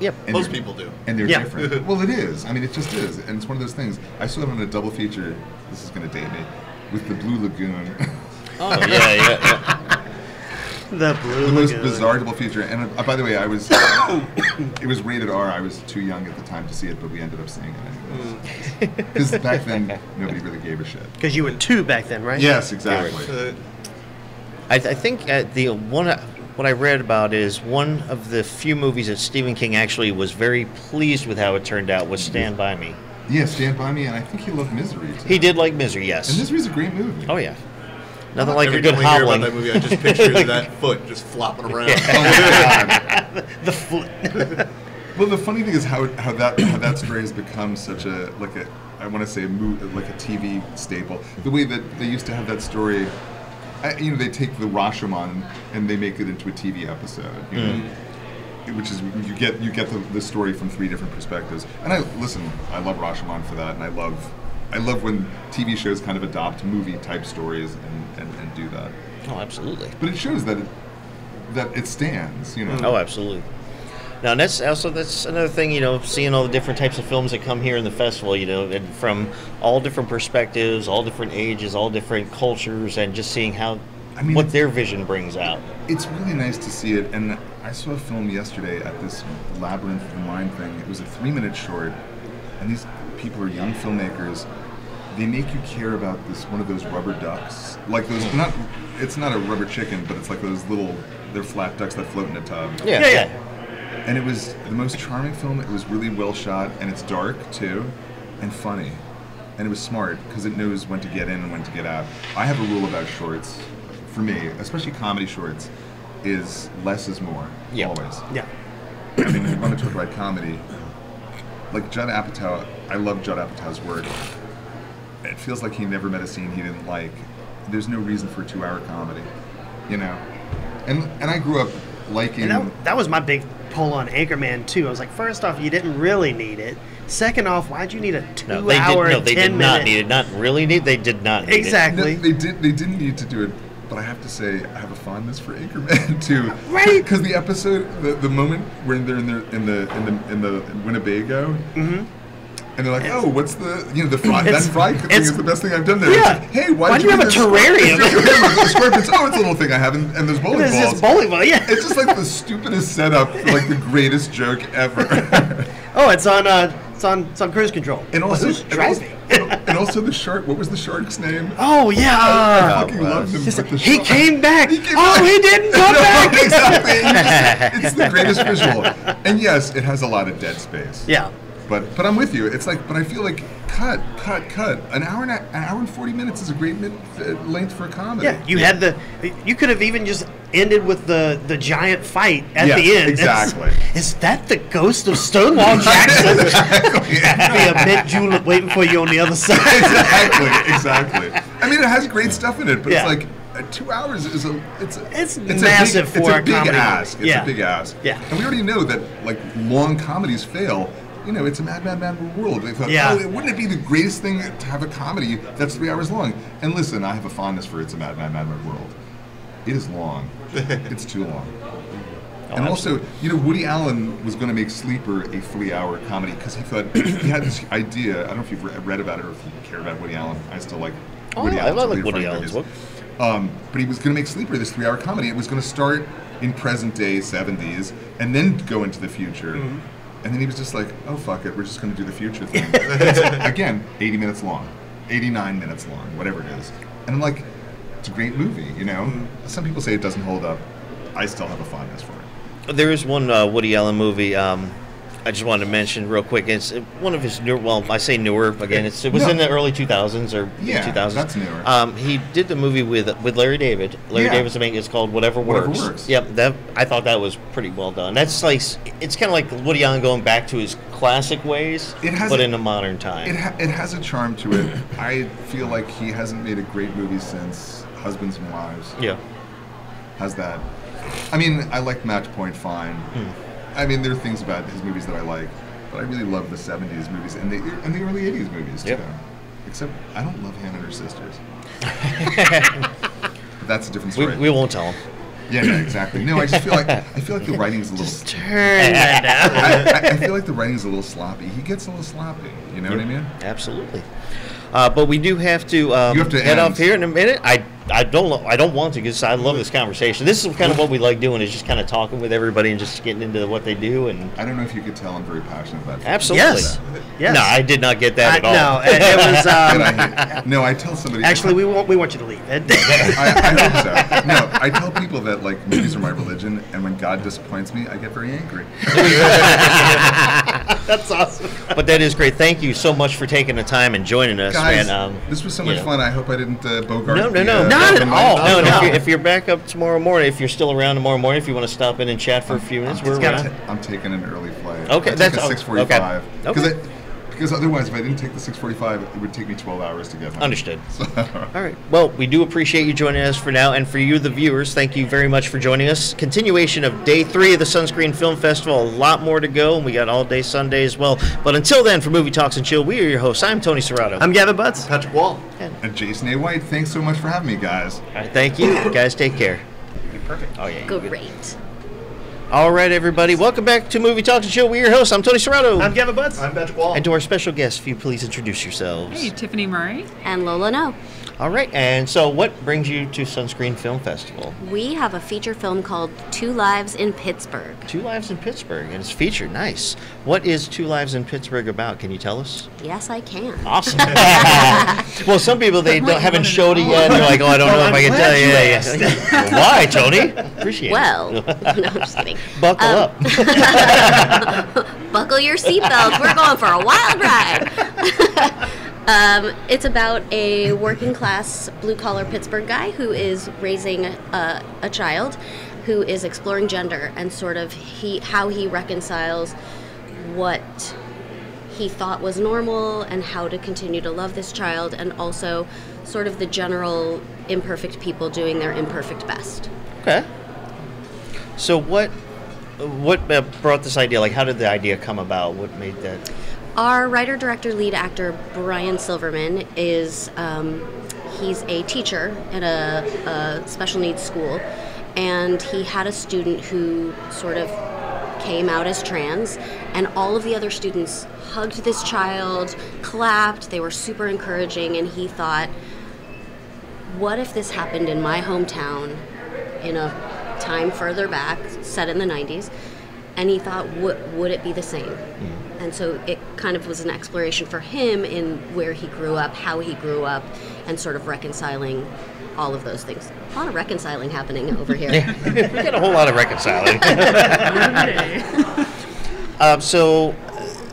Yep,
and
most people do.
And they're different. Well, it is. I mean, it just is. And it's one of those things. I saw it on a double feature, this is going to date me, with The Blue Lagoon.
Oh, yeah.
The Blue
The most
Lagoon.
bizarre double feature. And by the way, it was rated R. I was too young at the time to see it, but we ended up seeing it anyways. Because back then, nobody really gave a shit.
Because you were 2 back then, right?
Yes, exactly.
I think what I read about is one of the few movies that Stephen King actually was very pleased with how it turned out was Stand By Me.
Yeah, Stand By Me, and I think he loved Misery, too.
He did like Misery, yes.
And Misery's a great movie.
Oh, yeah. Nothing like
Every
a good
time I hear
howling.
about that movie, I just picture that foot just flopping around.
The foot.
Well, the funny thing is how that story has become such a I want to say like a TV staple. The way that they used to have that story, they take the Rashomon and they make it into a TV episode. You know? Which is you get the story from 3 different perspectives. And I love Rashomon for that, and I love when TV shows kind of adopt movie type stories and do that.
Oh, absolutely.
But it shows that it stands,
Oh, absolutely. Now that's another thing, seeing all the different types of films that come here in the festival, and from all different perspectives, all different ages, all different cultures, and just seeing what their vision brings out.
It's really nice to see it, and I saw a film yesterday at this Labyrinth of the Mind thing. It was a 3-minute short, and these people are young filmmakers. They make you care about one of those rubber ducks, like those. It's not a rubber chicken, but it's like they're flat ducks that float in a tub.
Yeah.
And it was the most charming film. It was really well shot, and it's dark too, and funny. and it was smart because it knows when to get in and when to get out. I have a rule about shorts, for me, especially comedy shorts, is less is more, always.
Yeah.
I mean, if you want to talk about comedy, like Judd Apatow, I love Judd Apatow's work. It feels like he never met a scene he didn't like. There's no reason for a 2-hour comedy, you know? And I grew up liking...
And that was my big pull on Anchorman, too. I was like, first off, you didn't really need it. Second off, why'd you need a 2-hour, 10-minute...
They did not need it. Not really need. They did not need
exactly.
it.
No, they didn't need to do it, but I have to say, I have a fondness for Anchorman, too.
Right?
Because the episode, the moment when they're in the Winnebago... Mm-hmm. And they're like, oh, what's the, the fry, that fry thing is the best thing I've done there.
Yeah.
It's like, hey, why do
you have a terrarium?
Scorpions, oh, it's a little thing I have, and there's bowling balls.
It's just bowling ball, yeah.
It's just like the stupidest setup for like the greatest joke ever.
Oh, it's on cruise control.
And also,
who's driving?
And also the shark, what was the shark's name?
Oh, yeah.
I fucking loved him. With the
He
shark.
came back.
He came
oh,
back.
he didn't come back.
Exactly. It's the greatest visual. And yes, it has a lot of dead space.
Yeah.
But I'm with you. It's like, but I feel like cut. An hour and 40 minutes is a great length for a comedy.
Yeah, you could have even just ended with the giant fight at the end.
Exactly.
Is that the ghost of Stonewall Jackson?
Exactly.
Be a mint julep waiting for you on the other side.
Exactly. I mean, it has great stuff in it, but
Yeah.
it's like 2 hours is
it's massive for a
big
comedy.
ask. It's
Yeah.
a big ask.
Yeah.
And we already know that like long comedies fail. It's a mad world. They thought, wouldn't it be the greatest thing to have a comedy that's 3 hours long? And listen, I have a fondness for It's a Mad World. It is long. It's too long. And also, Woody Allen was going to make Sleeper a 3-hour comedy because he thought he had this idea. I don't know if you've read about it or if you care about Woody Allen. I still like Woody Allen.
I like Woody Allen's work.
But he was going to make Sleeper this 3-hour comedy. It was going to start in present day 70s and then go into the future. Mm-hmm. And then he was just like, oh, fuck it, we're just going to do the future thing. It's, again, 80 minutes long, 89 minutes long, whatever it is. And I'm like, it's a great movie, Some people say it doesn't hold up. I still have a fondness for it.
There is one Woody Allen movie I just wanted to mention real quick. It's one of his newer, well, I say newer, again, it was in the early 2000s or mid-2000s.
That's newer.
He did the movie with Larry David. Larry David's making it's called Whatever Works. Yep, I thought that was pretty well done. That's like, it's kind of like Woody Allen going back to his classic ways, but in a modern time.
It has a charm to it. I feel like he hasn't made a great movie since Husbands and Wives.
Yeah.
Has that. I mean, I like Match Point fine. I mean, there are things about his movies that I like, but I really love the 70s movies and the early 80s movies, too.
Yep.
Except I don't love Hannah and her sisters. But that's a different story.
We won't tell him.
Yeah, no, exactly. No, I just feel like the writing is a little...
Just turn that down.
I feel like the writing is a little sloppy. He gets a little sloppy, you know what I mean?
Absolutely. But we do have to,
you have to
head
end.
off here in a minute. I don't want to because I love this conversation. This is kind of what we like doing is just kind of talking with everybody and just getting into what they do. And
I don't know if you could tell I'm very passionate about it.
Absolutely.
Yes.
No, I did not get that at all.
No, it was.
No, I tell somebody.
Actually, we want you to leave.
I hope so. No, I tell people that like movies are my religion, and when God disappoints me, I get very angry.
That's awesome.
But that is great. Thank you so much for taking the time and joining us,
Guys,
man.
this was so much fun. I hope I didn't bogart.
No,
not at all.
No, and if you're back up tomorrow morning, if you're still around tomorrow morning, if you want to stop in and chat for a few minutes, we're around.
I'm taking an early flight.
Okay,
that's
that's
6:45.
Okay.
Because otherwise, if I didn't take the 6:45, it would take me 12 hours to get home.
Understood. All right. Well, we do appreciate you joining us for now, and for you, the viewers, thank you very much for joining us. Continuation of Day 3 of the Sunscreen Film Festival. A lot more to go, and we got all day Sunday as well. But until then, for Movie Talks and Chill, we are your hosts. I'm Tony Serrato.
I'm Gavin Butts.
Patrick Wall.
And Jason A. White, thanks so much for having me, guys.
All right, thank you. Guys, take care.
You're perfect.
Oh, yeah.
Great.
All right, everybody. Welcome back to Movie Talks and Chill. We're your hosts. I'm Tony Serrato.
I'm Gavin Butts.
I'm Patrick Wall.
And to our special guests, if you please introduce yourselves.
Hey, Tiffany Murray.
And Lola No.
All right, and so what brings you to Sunscreen Film Festival?
We have a feature film called Two Lives in Pittsburgh.
2 Lives in Pittsburgh, and it's featured. Nice. What is 2 Lives in Pittsburgh about? Can you tell us?
Yes, I can.
Awesome. Well, some people, haven't showed it yet, and they're like, oh, I don't know if I can tell you. Yeah. Well, why, Tony? Appreciate
Well,
it.
no, I'm just kidding.
Buckle up.
Buckle your seatbelts. We're going for a wild ride. It's about a working class blue collar Pittsburgh guy who is raising a child who is exploring gender and sort of how he reconciles what he thought was normal and how to continue to love this child, and also sort of the general imperfect people doing their imperfect best.
Okay. So what brought this idea? Like, how did the idea come about? What made that?
Our writer, director, lead actor, Brian Silverman, is he's a teacher at a special needs school, and he had a student who sort of came out as trans, and all of the other students hugged this child, clapped, they were super encouraging, and he thought, what if this happened in my hometown in a time further back, set in the 90s, and he thought, would it be the same? Mm. And so it kind of was an exploration for him in where he grew up, how he grew up, and sort of reconciling all of those things. A lot of reconciling happening over here.
Yeah. We got a whole lot of reconciling. So,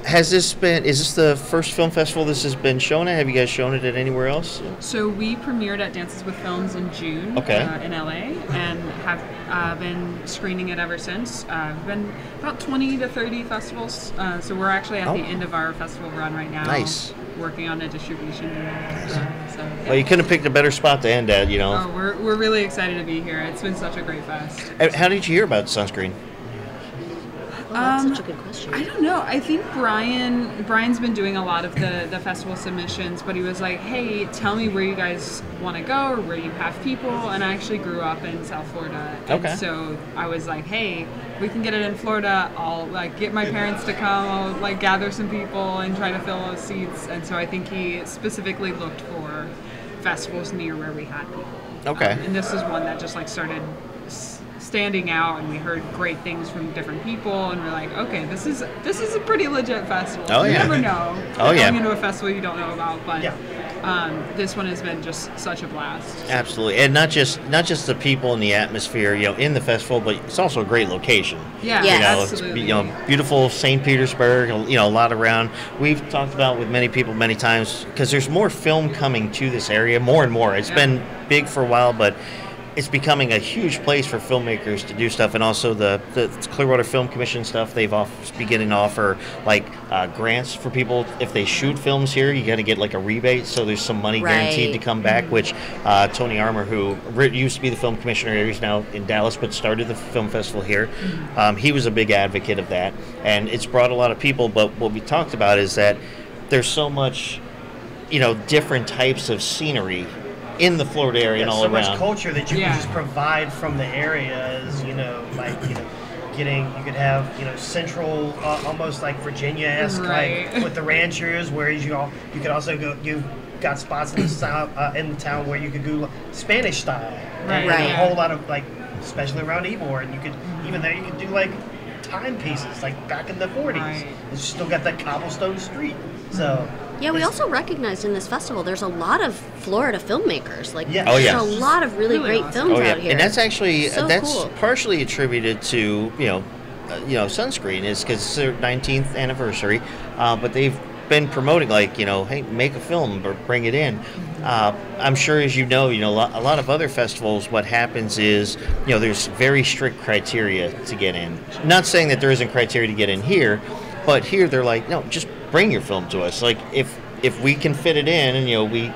is this the first film festival this has been shown at? Have you guys shown it at anywhere else?
So we premiered at Dances with Films in June in LA, and have been screening it ever since. We've been about 20 to 30 festivals, so we're actually at the end of our festival run right now.
Nice.
Working on a distribution.
Well, you couldn't have picked a better spot to end at, you know.
Oh, we're really excited to be here. It's been such a great fest.
How did you hear about Sunscreen?
Oh, that's such a good question.
I don't know. I think Brian's been doing a lot of the festival submissions, but he was like, hey, tell me where you guys want to go or where you have people. And I actually grew up in South Florida. And so I was like, hey, we can get it in Florida. I'll get my parents to come. I'll gather some people and try to fill those seats. And so I think he specifically looked for festivals near where we had people.
Okay.
And this is one that just started standing out, and we heard great things from different people, and we're like, okay, this is a pretty legit festival.
Oh,
you
yeah.
never know.
Oh, yeah.
Going into a festival you don't know about, but this one has been just such a blast.
Absolutely, and not just the people and the atmosphere, in the festival, but it's also a great location.
Yeah,
absolutely. It's, beautiful St. Petersburg. A lot around. We've talked about with many people many times because there's more film coming to this area, more and more. It's been big for a while, but it's becoming a huge place for filmmakers to do stuff, and also the Clearwater Film Commission stuff. They've beginning to offer grants for people if they shoot films here. You got to get a rebate, so there's some money guaranteed to come back. Which Tony Armour, who used to be the film commissioner here, he's now in Dallas, but started the film festival here. He was a big advocate of that, and it's brought a lot of people. But what we talked about is that there's so much, different types of scenery in the Florida area and all around.
So much culture that you can just provide from the areas, getting, you could have, central, almost like Virginia-esque, with the ranchers, whereas you could also go, you've got spots in the south, in the town where you could go Spanish style. And a whole lot of, especially around Ybor, and you could, even there, you could do, timepieces, back in the 40s. It's still got that cobblestone street, so...
Yeah, we also recognized in this festival there's a lot of Florida filmmakers.
There's
a lot of really great films out here.
And that's actually
cool.
Partially attributed to Sunscreen is because it's their 19th anniversary, but they've been promoting hey, make a film or bring it in. I'm sure, as a lot of other festivals, what happens is there's very strict criteria to get in. Not saying that there isn't criteria to get in here, but here they're like, no, just bring your film to us. If we can fit it in, and we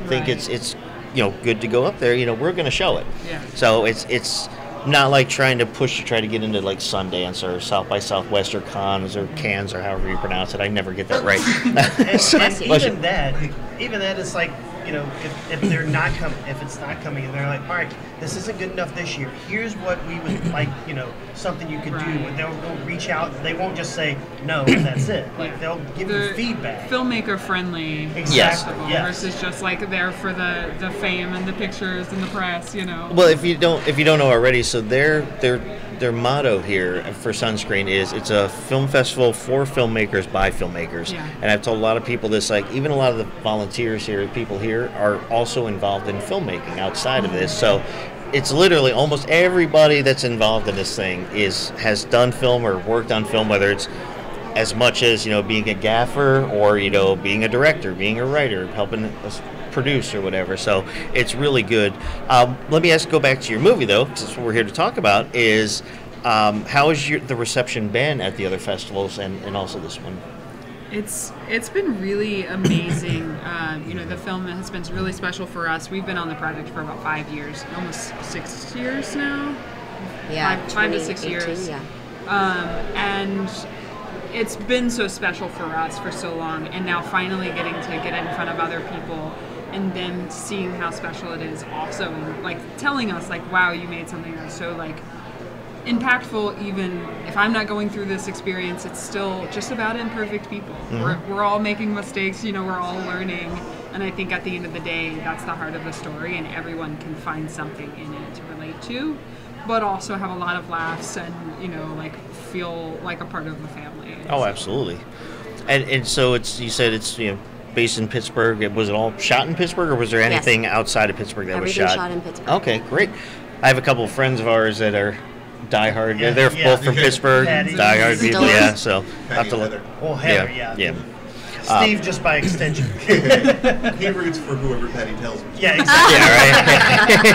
think it's good to go up there, we're going to show it.
Yeah.
So it's not like trying to push to try to get into Sundance or South by Southwest or Cannes or Cannes or however you pronounce it. I never get that right.
and even that is if they're not coming, if it's not coming, and they're like, all right, this isn't good enough this year. Here's what we would like, something you could do. And they'll reach out. They won't just say no and that's it. They'll give you feedback.
Filmmaker friendly, versus just there for the fame and the pictures and the press.
Well, if you don't know already, so their motto here for Sunscreen is it's a film festival for filmmakers by filmmakers.
Yeah.
And I've told a lot of people this, even a lot of the volunteers here, people here are also involved in filmmaking outside of this. So it's literally almost everybody that's involved in this thing has done film or worked on film, whether it's as much as, being a gaffer or, being a director, being a writer, helping us produce or whatever. So it's really good. Let me go back to your movie, though, because that's what we're here to talk about, is how has the reception been at the other festivals and also this one?
It's been really amazing. The film has been really special for us. We've been on the project for about 5 years, almost 6 years now.
Yeah,
5 to 6 years.
Yeah.
And it's been so special for us for so long, and now finally getting to get in front of other people and then seeing how special it is also, and like telling us like, wow, you made something that's so like impactful. Even if I'm not going through this experience, it's still just about imperfect people. We're all making mistakes, we're all learning, and I think at the end of the day, that's the heart of the story, and everyone can find something in it to relate to, but also have a lot of laughs and feel like a part of the family.
Oh, absolutely. And so you said it's based in Pittsburgh. Was it all shot in Pittsburgh, or was there anything outside of Pittsburgh that was shot?
Everything shot in Pittsburgh.
Okay, great. I have a couple of friends of ours that are diehard. Yeah, they're both from Pittsburgh. Diehard people. Yeah, so I have to look.
Well, Heather, yeah. Steve, just by extension.
He roots for whoever Patty tells me.
Yeah, exactly.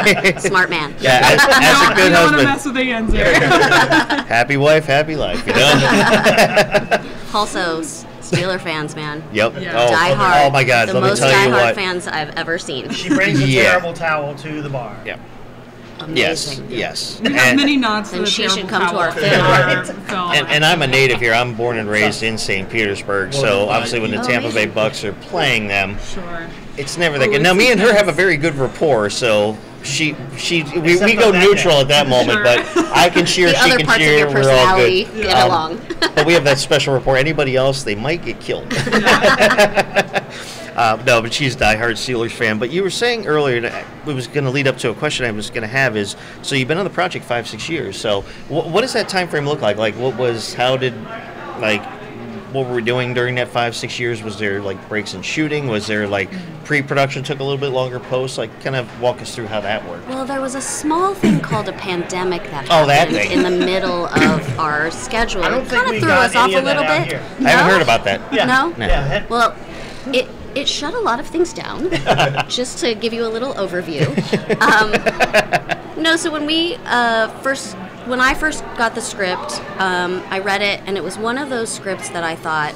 Yeah, right.
Smart man.
Yeah, as a good
I don't want
husband.
to mess with the answer.
Happy wife, happy life.
Also, Steeler fans, man.
Yep.
Yeah.
Oh,
Die hard.
Oh my God.
The
Let me
most
tell you
diehard
what.
fans I've ever seen.
She brings a
Yeah.
terrible towel to the bar.
Yeah.
Amazing.
Yes.
We have many nods to
And
the
she should
terrible
come to our
towel
film.
film.
And I'm a native here. I'm born and raised in St. Petersburg. So obviously, when the Tampa Bay
amazing.
Bucks are playing them,
Sure.
it's never that
Oh,
good. Now,
it's
me and her
intense.
have a very good rapport. So we
Except
go
on that
neutral
day.
at that moment,
Sure.
but I can cheer,
The
she
other
can
parts of
cheer.
your
We're all
personality
good.
get along.
But we have that special rapport. Anybody else, they might get killed. No, but she's a diehard Steelers fan. But you were saying earlier, and it was going to lead up to a question I was going to have is, so you've been on the project 5-6 years. So what does that time frame look like? Like, what were we doing during that 5-6 years? Was there like breaks in shooting? Was there like pre-production took a little bit longer post? Like, kind of walk us through how that worked.
Well, there was a small thing called a pandemic that
Oh, that
happened
thing.
in the middle of our schedule.
I don't
It
think
kind
we
of threw
got
us off
any
a
of that
little
out
bit.
here.
I haven't heard about that.
Yeah.
No?
Yeah.
Well, it shut a lot of things down. Just to give you a little overview. No, so when when I first got the script, I read it, and it was one of those scripts that I thought,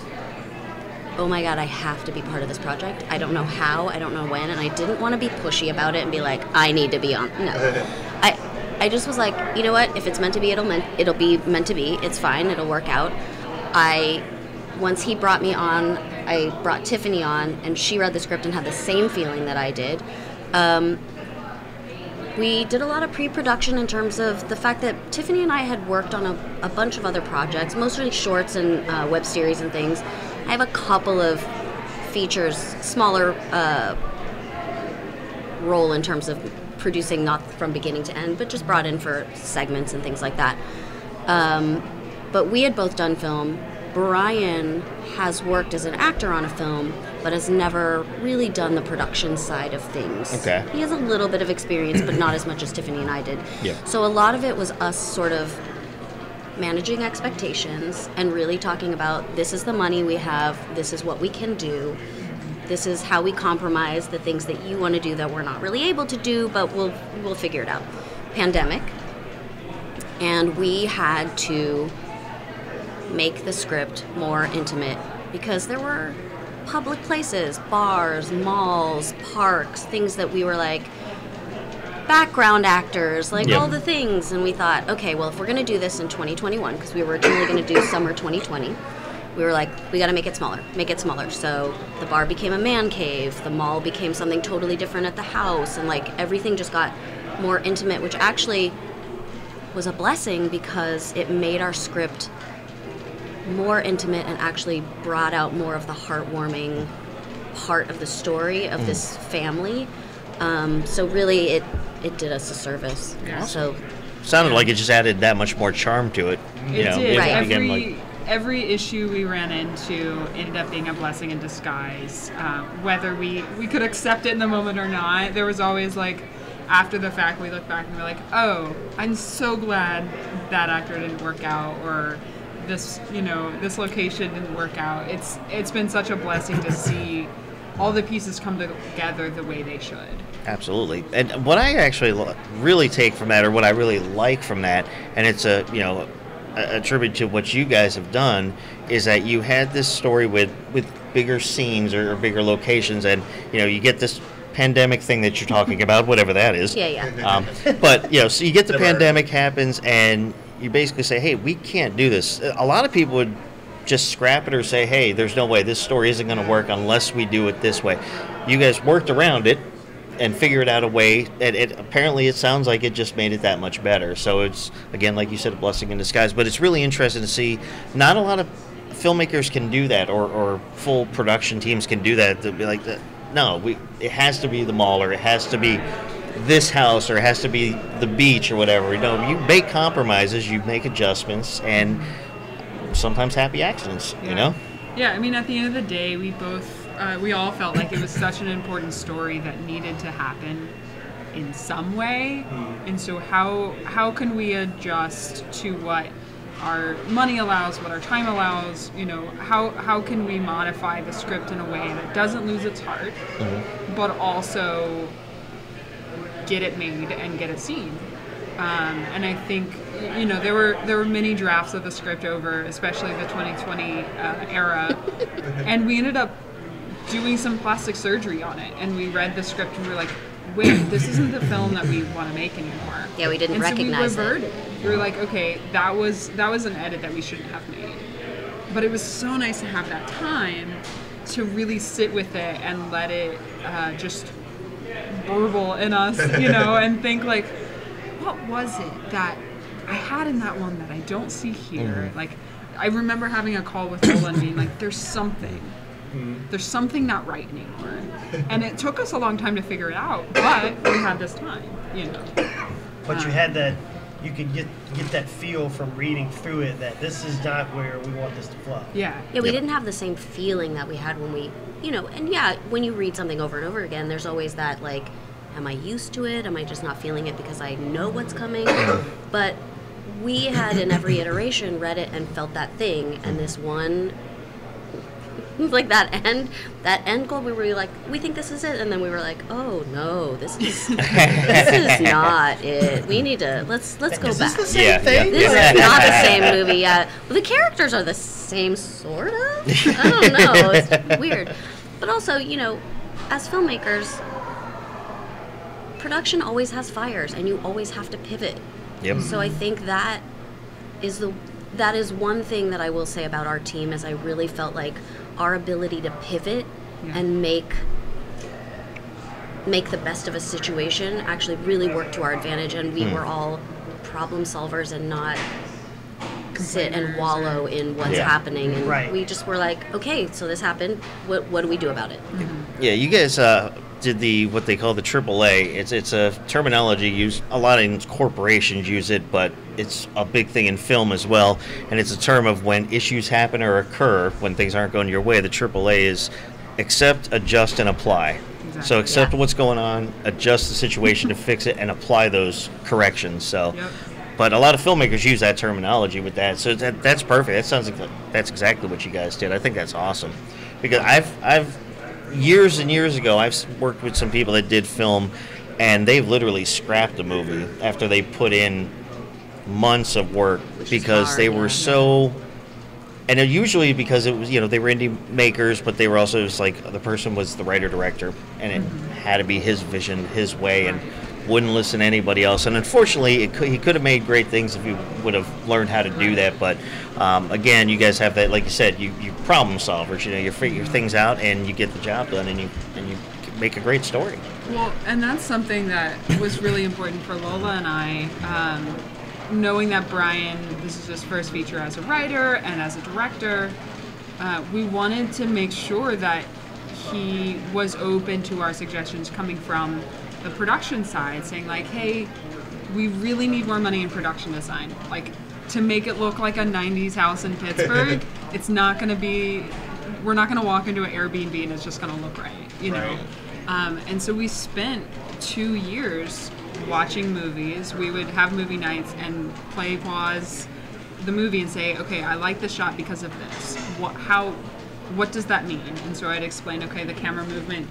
oh my God, I have to be part of this project. I don't know how, I don't know when, and I didn't want to be pushy about it and be like, I need to be on. No. I just was like, you know what? If it's meant to be, it'll be meant to be. It's fine. It'll work out. Once he brought me on, I brought Tiffany on, and she read the script and had the same feeling that I did. We did a lot of pre-production in terms of the fact that Tiffany and I had worked on a bunch of other projects, mostly shorts and web series and things. I have a couple of features, smaller role in terms of producing, not from beginning to end, but just brought in for segments and things like that. But we had both done film. Brian has worked as an actor on a film, but has never really done the production side of things.
Okay.
He has a little bit of experience, but not as much as Tiffany and I did.
Yeah.
So a lot of it was us sort of managing expectations and really talking about, this is the money we have, this is what we can do, this is how we compromise the things that you want to do that we're not really able to do, but we'll figure it out. Pandemic, and we had to make the script more intimate because there were public places, bars, malls, parks, things that we were like, background actors, like all the things. And we thought, okay, well, if we're going to do this in 2021, because we were originally going to do summer 2020, we were like, we got to make it smaller. So the bar became a man cave, the mall became something totally different at the house, and like everything just got more intimate, which actually was a blessing because it made our script more intimate and actually brought out more of the heartwarming part of the story of this family. So really, it did us a service.
Yeah.
So
Sounded like it just added that much more charm to it.
It did.
Right.
Again,
Every issue we ran into ended up being a blessing in disguise. Whether we could accept it in the moment or not, there was always like, after the fact, we look back and we're like, oh, I'm so glad that actor didn't work out, or this, this location didn't work out. It's been such a blessing to see all the pieces come together the way they should.
Absolutely. And what I actually really take from that, or what I really like from that, and it's a tribute to what you guys have done, is that you had this story with bigger scenes or bigger locations, and you get this pandemic thing that you're talking about, whatever that is.
Yeah.
But so you get the pandemic happens, and you basically say, hey, we can't do this. A lot of people would just scrap it or say, hey, there's no way, this story isn't going to work unless we do it this way. You guys worked around it and figured out a way, and apparently it sounds like it just made it that much better. So it's, again, like you said, a blessing in disguise. But it's really interesting to see, not a lot of filmmakers can do that, or full production teams can do that, to be like, no, it has to be the mall, or it has to be this house, or it has to be the beach, or whatever. You make compromises, you make adjustments, and sometimes happy accidents,
Yeah, I mean, at the end of the day, we all felt like it was such an important story that needed to happen in some way. And so how can we adjust to what our money allows, what our time allows? How can we modify the script in a way that doesn't lose its heart, but also get it made and get it seen? And I think there were many drafts of the script over, especially the 2020 era, and we ended up doing some plastic surgery on it. And we read the script and we were like, wait, this isn't the film that we want to make anymore.
Yeah, we didn't recognize
so we reverted. We were like, okay, that was an edit that we shouldn't have made. But it was so nice to have that time to really sit with it and let it just burble in us, and think like, what was it that I had in that one that I don't see here? Like, I remember having a call with Lola and being like, there's something not right anymore. And it took us a long time to figure it out, but we had this time,
But you had that, you could get that feel from reading through it that this is not where we want this to flow.
Yeah.
Yeah, we didn't have the same feeling that we had when we, and yeah, when you read something over and over again, there's always that, like, am I used to it? Am I just not feeling it because I know what's coming? But we had, in every iteration, read it and felt that thing, and this one, like that end goal, we were like, we think this is it, and then we were like, oh no, this is not it. We need to let's go back.
Is this the same thing?
This is not the same movie yet. Well, the characters are the same, sort of. I don't know. It's weird, but also, as filmmakers, production always has fires, and you always have to pivot.
Yep.
So I think that is one thing that I will say about our team, is I really felt like our ability to pivot and make the best of a situation actually really worked to our advantage, and we were all problem solvers and not sit and wallow in what's happening. And we just were like, okay, so this happened. What do we do about it?
Yeah, you guys did what they call the AAA. It's a terminology used a lot in corporations use it, but it's a big thing in film as well. And it's a term of when issues happen or occur, when things aren't going your way. The AAA is accept, adjust, and apply. Exactly. So accept what's going on, adjust the situation to fix it, and apply those corrections. So. Yep. But a lot of filmmakers use that terminology with that, so that's perfect. That sounds like that's exactly what you guys did. I think that's awesome, because I've years and years ago I've worked with some people that did film, and they've literally scrapped the movie after they put in months of work because they were so. And usually because it was, they were indie makers, but they were also just like the person was the writer director, and it had to be his vision, his way, and wouldn't listen to anybody else. And unfortunately, he could have made great things if he would have learned how to do that. But again, you guys have that, like you said, you problem solvers. You figure things out and you get the job done, and you make a great story.
Well, and that's something that was really important for Lola and I. Knowing that Brian, this is his first feature as a writer and as a director, we wanted to make sure that he was open to our suggestions coming from the production side, saying like, hey, we really need more money in production design. Like, to make it look like a 90s house in Pittsburgh, it's not going to be, we're not going to walk into an Airbnb and it's just going to look right, know? And so we spent 2 years watching movies. We would have movie nights and play pause the movie and say, okay, I like this shot because of this. What does that mean? And so I'd explain, okay, the camera movement,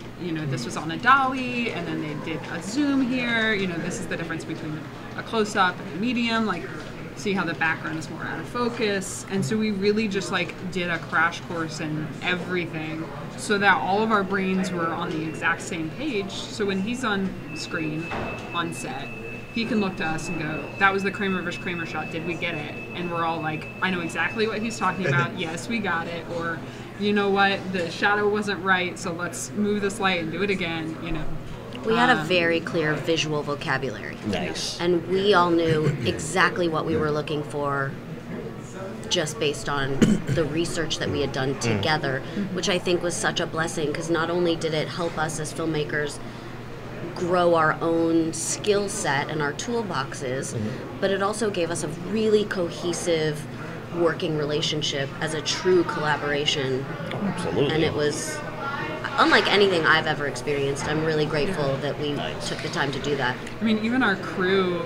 this was on a dolly, and then they did a zoom here. This is the difference between a close-up and a medium. Like, see how the background is more out of focus. And so we really just did a crash course in everything so that all of our brains were on the exact same page. So when he's on screen, on set, he can look to us and go, that was the Kramer vs. Kramer shot. Did we get it? And we're all like, I know exactly what he's talking about. Yes, we got it. Or, you know what? The shadow wasn't right, so let's move this light and do it again,
We had a very clear visual vocabulary.
Nice.
And we all knew exactly what we were looking for just based on the research that we had done together, which I think was such a blessing, because not only did it help us as filmmakers grow our own skill set and our toolboxes, but it also gave us a really cohesive working relationship as a true collaboration.
Absolutely.
And it was unlike anything I've ever experienced. I'm really grateful that we took the time to do that.
I mean, even our crew,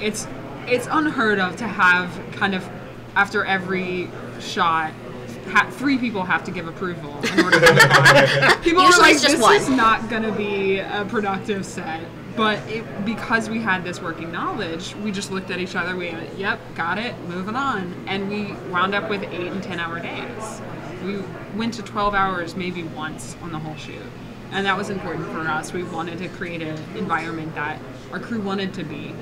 it's unheard of to have kind of, after every shot, 3 people have to give approval in order to move on. People
Usually
are like,
it's just
this
one.
is not going to be a productive set. But because we had this working knowledge, we just looked at each other, we went, yep, got it, moving on. And we wound up with 8 and 10-hour days. We went to 12 hours maybe once on the whole shoot. And that was important for us. We wanted to create an environment that our crew wanted to be.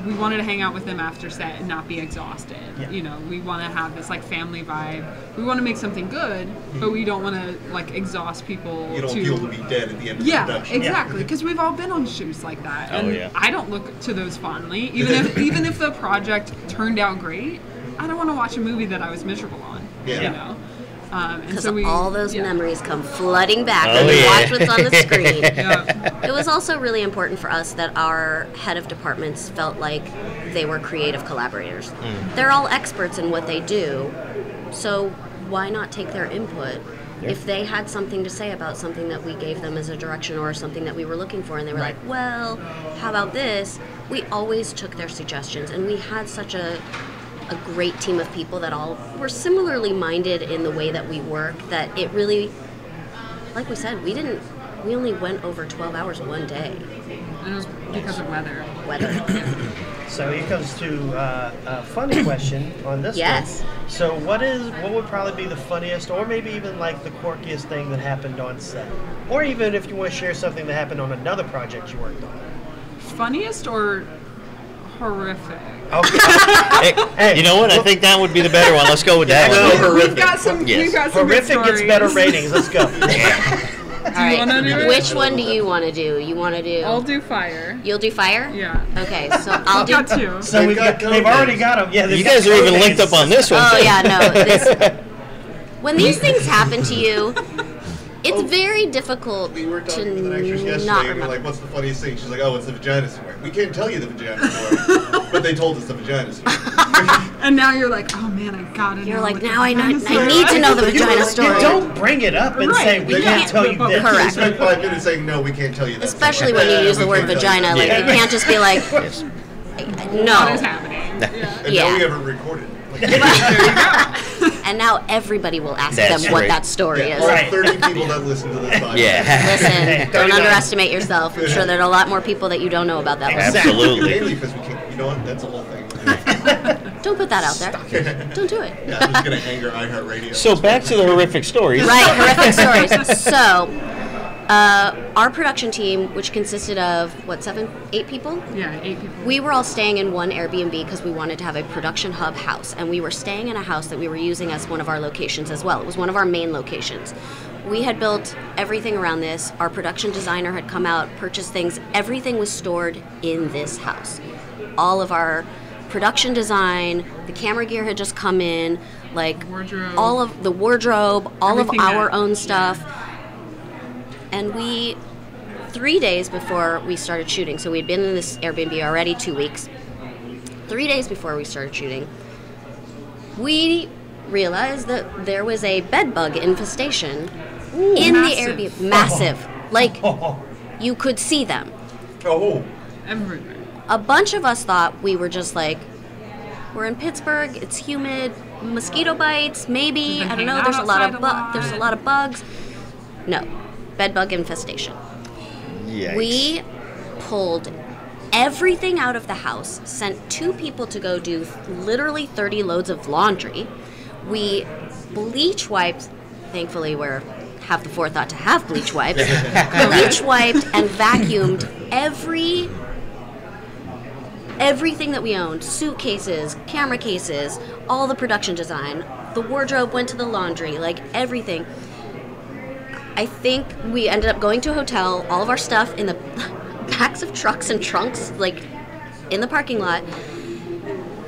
We wanted to hang out with them after set and not be exhausted.
Yeah.
We want to have this family vibe. We want to make something good, but we don't want to exhaust people.
You don't want people to be dead at the end of the production.
Exactly. Because we've all been on shoots like that.
Oh,
And
yeah.
I don't look to those fondly. Even if the project turned out great, I don't want to watch a movie that I was miserable on.
Yeah.
And
Because
so
all those memories come flooding back
Oh,
when we
yeah.
watch what's on the screen.
Yeah.
It was also really important for us that our head of departments felt like they were creative collaborators. They're all experts in what they do, so why not take their input? If they had something to say about something that we gave them as a direction or something that we were looking for, and they were like, well, how about this? We always took their suggestions, and we had such a great team of people that all were similarly minded in the way that we work, that it really, like we said, we only went over 12 hours one day.
And it was because of weather.
So here comes to a funny question on this
Yes.
one. So what would probably be the funniest, or maybe even the quirkiest thing that happened on set? Or even if you want to share something that happened on another project you worked on.
Funniest or horrific?
Okay.
Hey, you know what? I think that would be the better one. Let's go with that one.
We've got some.
Yes.
We've got some good
Horrific gets
stories.
better ratings. Let's go.
All right.
wanna do it?
Which one do you want to do? You want to do?
I'll do fire.
You'll do fire?
Yeah.
Okay, so I'll
I've
do.
got 2.
So they've already got them. Yeah,
You guys are even linked up on this one.
Oh
too.
yeah, no. When these things happen to you, it's very difficult
We were talking
to
to an actress
not
yesterday, and we're
remember.
like, what's the funniest thing? She's like, oh, it's the vagina story. We can't tell you the vagina story, but they told us the vagina story.
And now you're like, oh man, I gotta know.
You're like,
what the
now I
dinosaur
need to know the
is."
vagina
You
story.
don't bring it up and
Right.
say we
They
can't
can't
tell you
put-
this.
Correct.
We spent 5 minutes saying, no, we can't tell you that.
Especially when you use the word
We can't tell you
vagina,
that.
like you can't just be like,
What is
no.
happening? Yeah.
And
Yeah.
now we haven't recorded.
And now everybody will ask
That's
them what
right.
that story
Yeah,
is.
all
Right.
30 people that listen to this podcast.
Yeah.
Listen, don't
39.
underestimate yourself. I'm sure there are a lot more people that you don't know about that list.
Absolutely.
Mainly because we can't. You know what? That's a whole thing.
Don't put that out there. Don't do it.
Yeah, I'm just gonna anger iHeartRadio.
So back to the horrific stories.
Right, horrific stories. So, our production team, which consisted of, 8 people?
Yeah, 8 people.
We were all staying in one Airbnb because we wanted to have a production hub house, and we were staying in a house that we were using as one of our locations as well. It was one of our main locations. We had built everything around this. Our production designer had come out, purchased things. Everything was stored in this house. All of our production design, the camera gear had just come in,
Wardrobe.
all of the wardrobe, all
Everything
of our
that-
own stuff. And 3 days before we started shooting, so we'd been in this Airbnb already 2 weeks. 3 days before we started shooting, we realized that there was a bed bug infestation in
Massive.
the Airbnb. Massive. Like, you could see them.
Oh,
Everywhere.
A bunch of us thought we were just We're in Pittsburgh. It's humid. Mosquito bites, maybe.
Been
I don't know.
hanging
There's
out
a lot of
outside
there's a lot of bugs. No, bed bug infestation.
Yikes.
We pulled everything out of the house. Sent 2 people to go do literally 30 loads of laundry. We bleach wiped. Thankfully, we have the forethought to have bleach wipes. Bleach wiped and vacuumed everything that we owned. Suitcases, camera cases, all the production design. The wardrobe went to the laundry, like everything. I think we ended up going to a hotel, all of our stuff in the backs of trucks and trunks, like in the parking lot.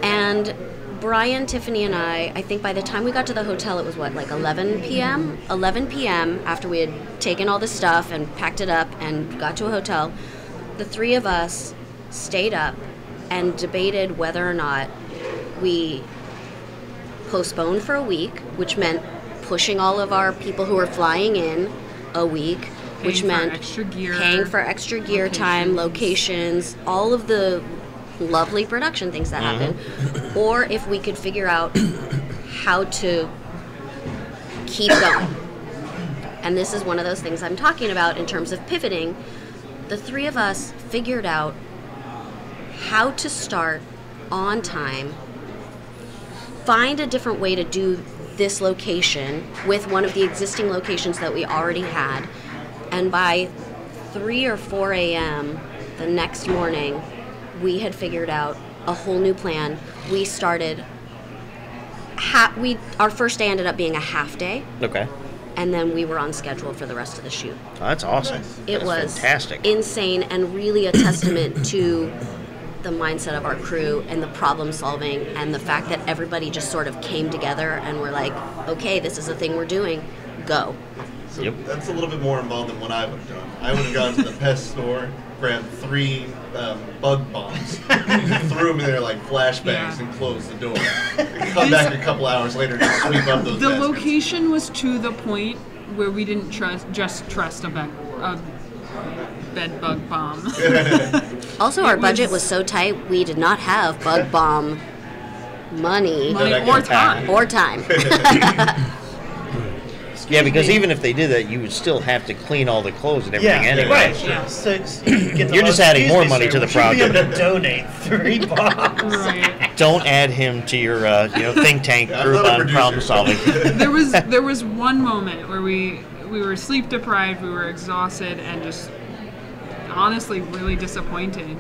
And Brian, Tiffany, and I think by the time we got to the hotel, it was what, like 11 p.m.? 11 p.m. after we had taken all this stuff and packed it up and got to a hotel. The 3 of us stayed up and debated whether or not we postponed for a week, which meant pushing all of our people who were flying in a week, which meant paying for extra gear time, locations, all of the lovely production things that happen, or if we could figure out how to keep going. And this is one of those things I'm talking about in terms of pivoting. The 3 of us figured out how to start on time, find a different way to do this location with one of the existing locations that we already had, and by 3 or 4 a.m. the next morning, we had figured out a whole new plan. We started, our first day ended up being a half day.
Okay.
And then we were on schedule for the rest of the shoot.
Oh, that's awesome.
It was
fantastic.
Insane, and really a testament to the mindset of our crew and the problem solving and the fact that everybody just sort of came together and were like, okay, this is the thing we're doing, go.
So that's a little bit more involved than what I would have done. I would have gone to the pest store, grabbed 3 bug bombs, threw them in there like flashbangs, and closed the door. And come back a couple hours later to sweep up those
The
baskets.
location was to the point where we didn't trust a bed bug bomb.
Also, our budget was so tight, we did not have bug bomb money
or time.
or time.
Yeah, because even if they did that, you would still have to clean all the clothes and everything anyway.
Right.
Yeah.
So you're
just adding more money to the project.
Be able to donate 3 bombs.
Right.
Don't add him to your think tank group on problem solving.
There was one moment where we were sleep deprived, we were exhausted, and just honestly really disappointed.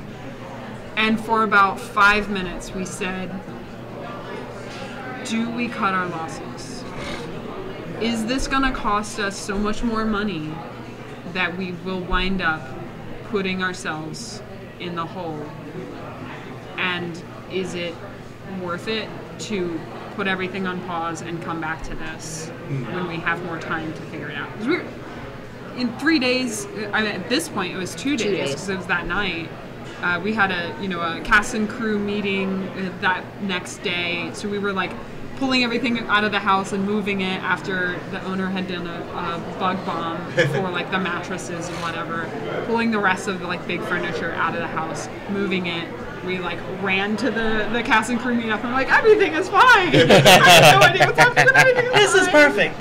And for about 5 minutes, we said, "Do we cut our losses? Is this going to cost us so much more money that we will wind up putting ourselves in the hole? And is it worth it to put everything on pause and come back to this when we have more time to figure it out?" Because in 3 days, at this point it was 2 days because it was that night. We had a cast and crew meeting that next day, so we were like pulling everything out of the house and moving it after the owner had done a bug bomb for like the mattresses and whatever. Pulling the rest of the like big furniture out of the house, moving it. We like ran to the cast and crew meetup and we're like, everything is fine. I have no idea what's happening, but everything is fine.
This is perfect.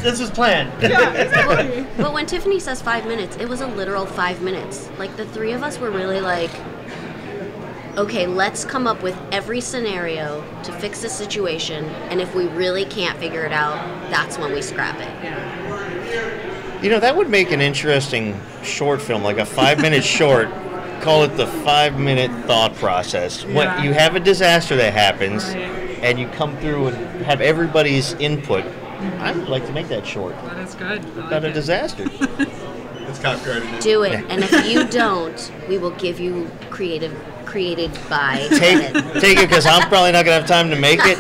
This was planned.
Yeah, exactly.
But when Tiffany says 5 minutes, it was a literal 5 minutes. Like, the 3 of us were really like, okay, let's come up with every scenario to fix the situation, and if we really can't figure it out, that's when we scrap it.
Yeah.
That would make an interesting short film, like a 5-minute short. Call it the 5-minute thought process.
Yeah.
When you have a disaster that happens,
Right.
and you come through and have everybody's input. I would like to make that short
That is good.
about a disaster.
It's copyrighted.
Do it, and if you don't, we will give you created by
Take
credit.
it because I'm probably not gonna have time to make it.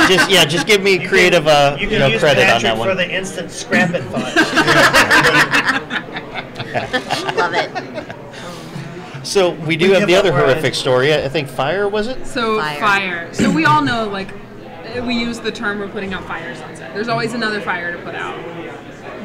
Just give me creative
You can use
credit
Patrick
on that
for
one.
the instant scrap it file.
Love it.
So we do
We
have
give
the
up
other
where I-
horrific story. I think fire, was it?
So
Fire.
fire. So we all know, like, we use the term we're putting out fires on set. There's always another fire to put out.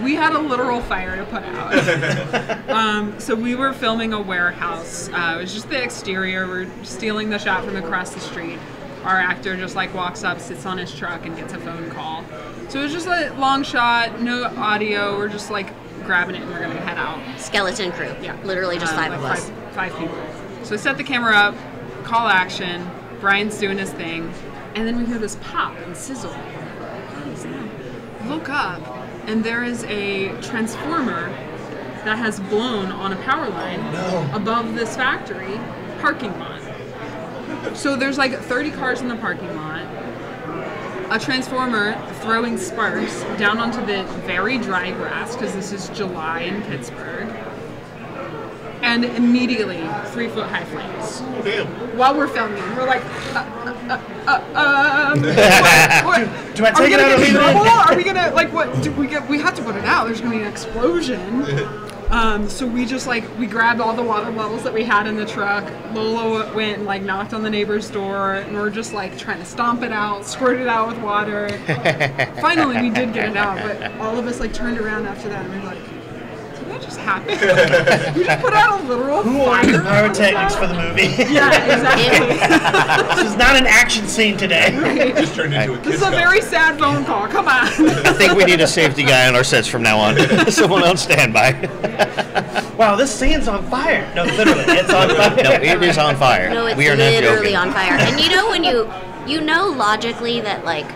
We had a literal fire to put out. So we were filming a warehouse. It was just the exterior. We're stealing the shot from across the street. our actor just like walks up, sits on his truck, and gets a phone call. So it was just a long shot, no audio. We're just like grabbing it and we're gonna head out.
Skeleton crew.
Yeah,
Literally just 5
like
of us.
Five people. So I set the camera up, call action. Brian's doing his thing, and then we hear this pop and sizzle. What is that? Look up, and there is a transformer that has blown on a power line above this factory parking lot. So there's like 30 cars in the parking lot. A transformer throwing sparks down onto the very dry grass because this is July in Pittsburgh. And immediately 3-foot-high flames.
Damn.
While we're filming, we're like, what?
Do I take it out or leave it in?
Are we gonna like what? We have to put it out. There's gonna be an explosion. So we just like we grabbed all the water bottles that we had in the truck. Lola went and like knocked on the neighbor's door, and we're just like trying to stomp it out, squirt it out with water. Finally, we did get it out, but all of us like turned around after that, and we were like, did that just happen? We just put out a literal fire.
Pyrotechnics for the movie.
Yeah, exactly.
This is not an action scene today.
It just turned into a
This
kiss
is a very sad phone call. Come on.
I think we need a safety guy on our sets from now on. Someone on standby.
Wow, this scene's on fire. No, literally, it's on fire.
No, it is on fire.
No, it's
we are not
literally
joking.
on fire. And you know when you know logically that like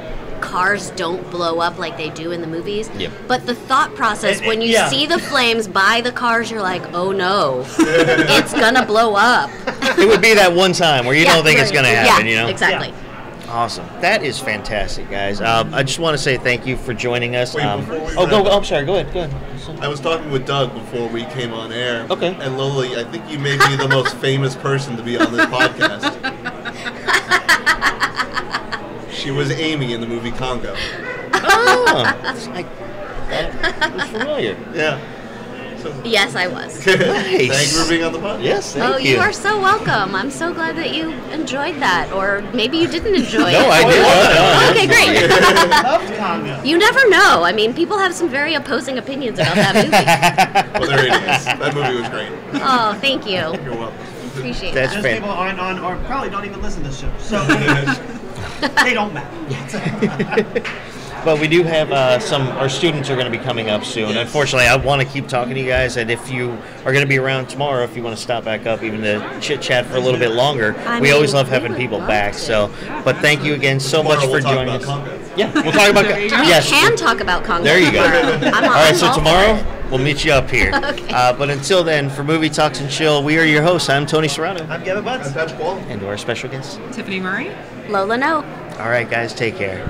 cars don't blow up like they do in the movies.
Yep.
But the thought process when you see the flames by the cars, you're like, oh no, it's gonna blow up.
It would be that one time where you don't think it's going to happen,
yeah,
you know?
Exactly.
Awesome. That is fantastic, guys. I just want to say thank you for joining us.
Wait, before we
go.
wrap up.
I'm sorry. Go ahead.
I was talking with Doug before we came on air.
Okay.
And Lola, I think you may be the most famous person to be on this podcast. She was Amy in the movie Congo.
Oh, that was familiar.
Yeah. So,
Yes, I was.
Nice.
thank you for being on the podcast.
Yes, thank
Oh,
you.
you are so welcome. I'm so glad that you enjoyed that, or maybe you didn't enjoy it.
No, I did.
Oh, okay, great.
Loved Congo.
You never know. I mean, people have some very opposing opinions about that movie.
Well, there it is. That movie was great.
Oh, thank you.
You're welcome.
Appreciate
That's
that.
Those
fan-
people aren't on, or probably don't even listen to this show. So they don't matter.
But we do have our students are going to be coming up soon. Unfortunately, I want to keep talking to you guys, and if you are going to be around tomorrow, if you want to stop back up, even to chit-chat for a little bit longer, we always love having people back. So, but thank you again so much for joining us. Yeah, we'll talk about
There you go.
We
yes.
can talk about Congo.
There you go.
I'm
All right, so
all for
tomorrow
it.
we'll meet you up here.
Okay.
But until then, for Movie Talks and Chill, we are your hosts. I'm Tony Serrato,
I'm Gavin Butts.
And that's Paul.
and to our special guest.
Tiffany Murray.
Lola, no.
All right, guys, take care.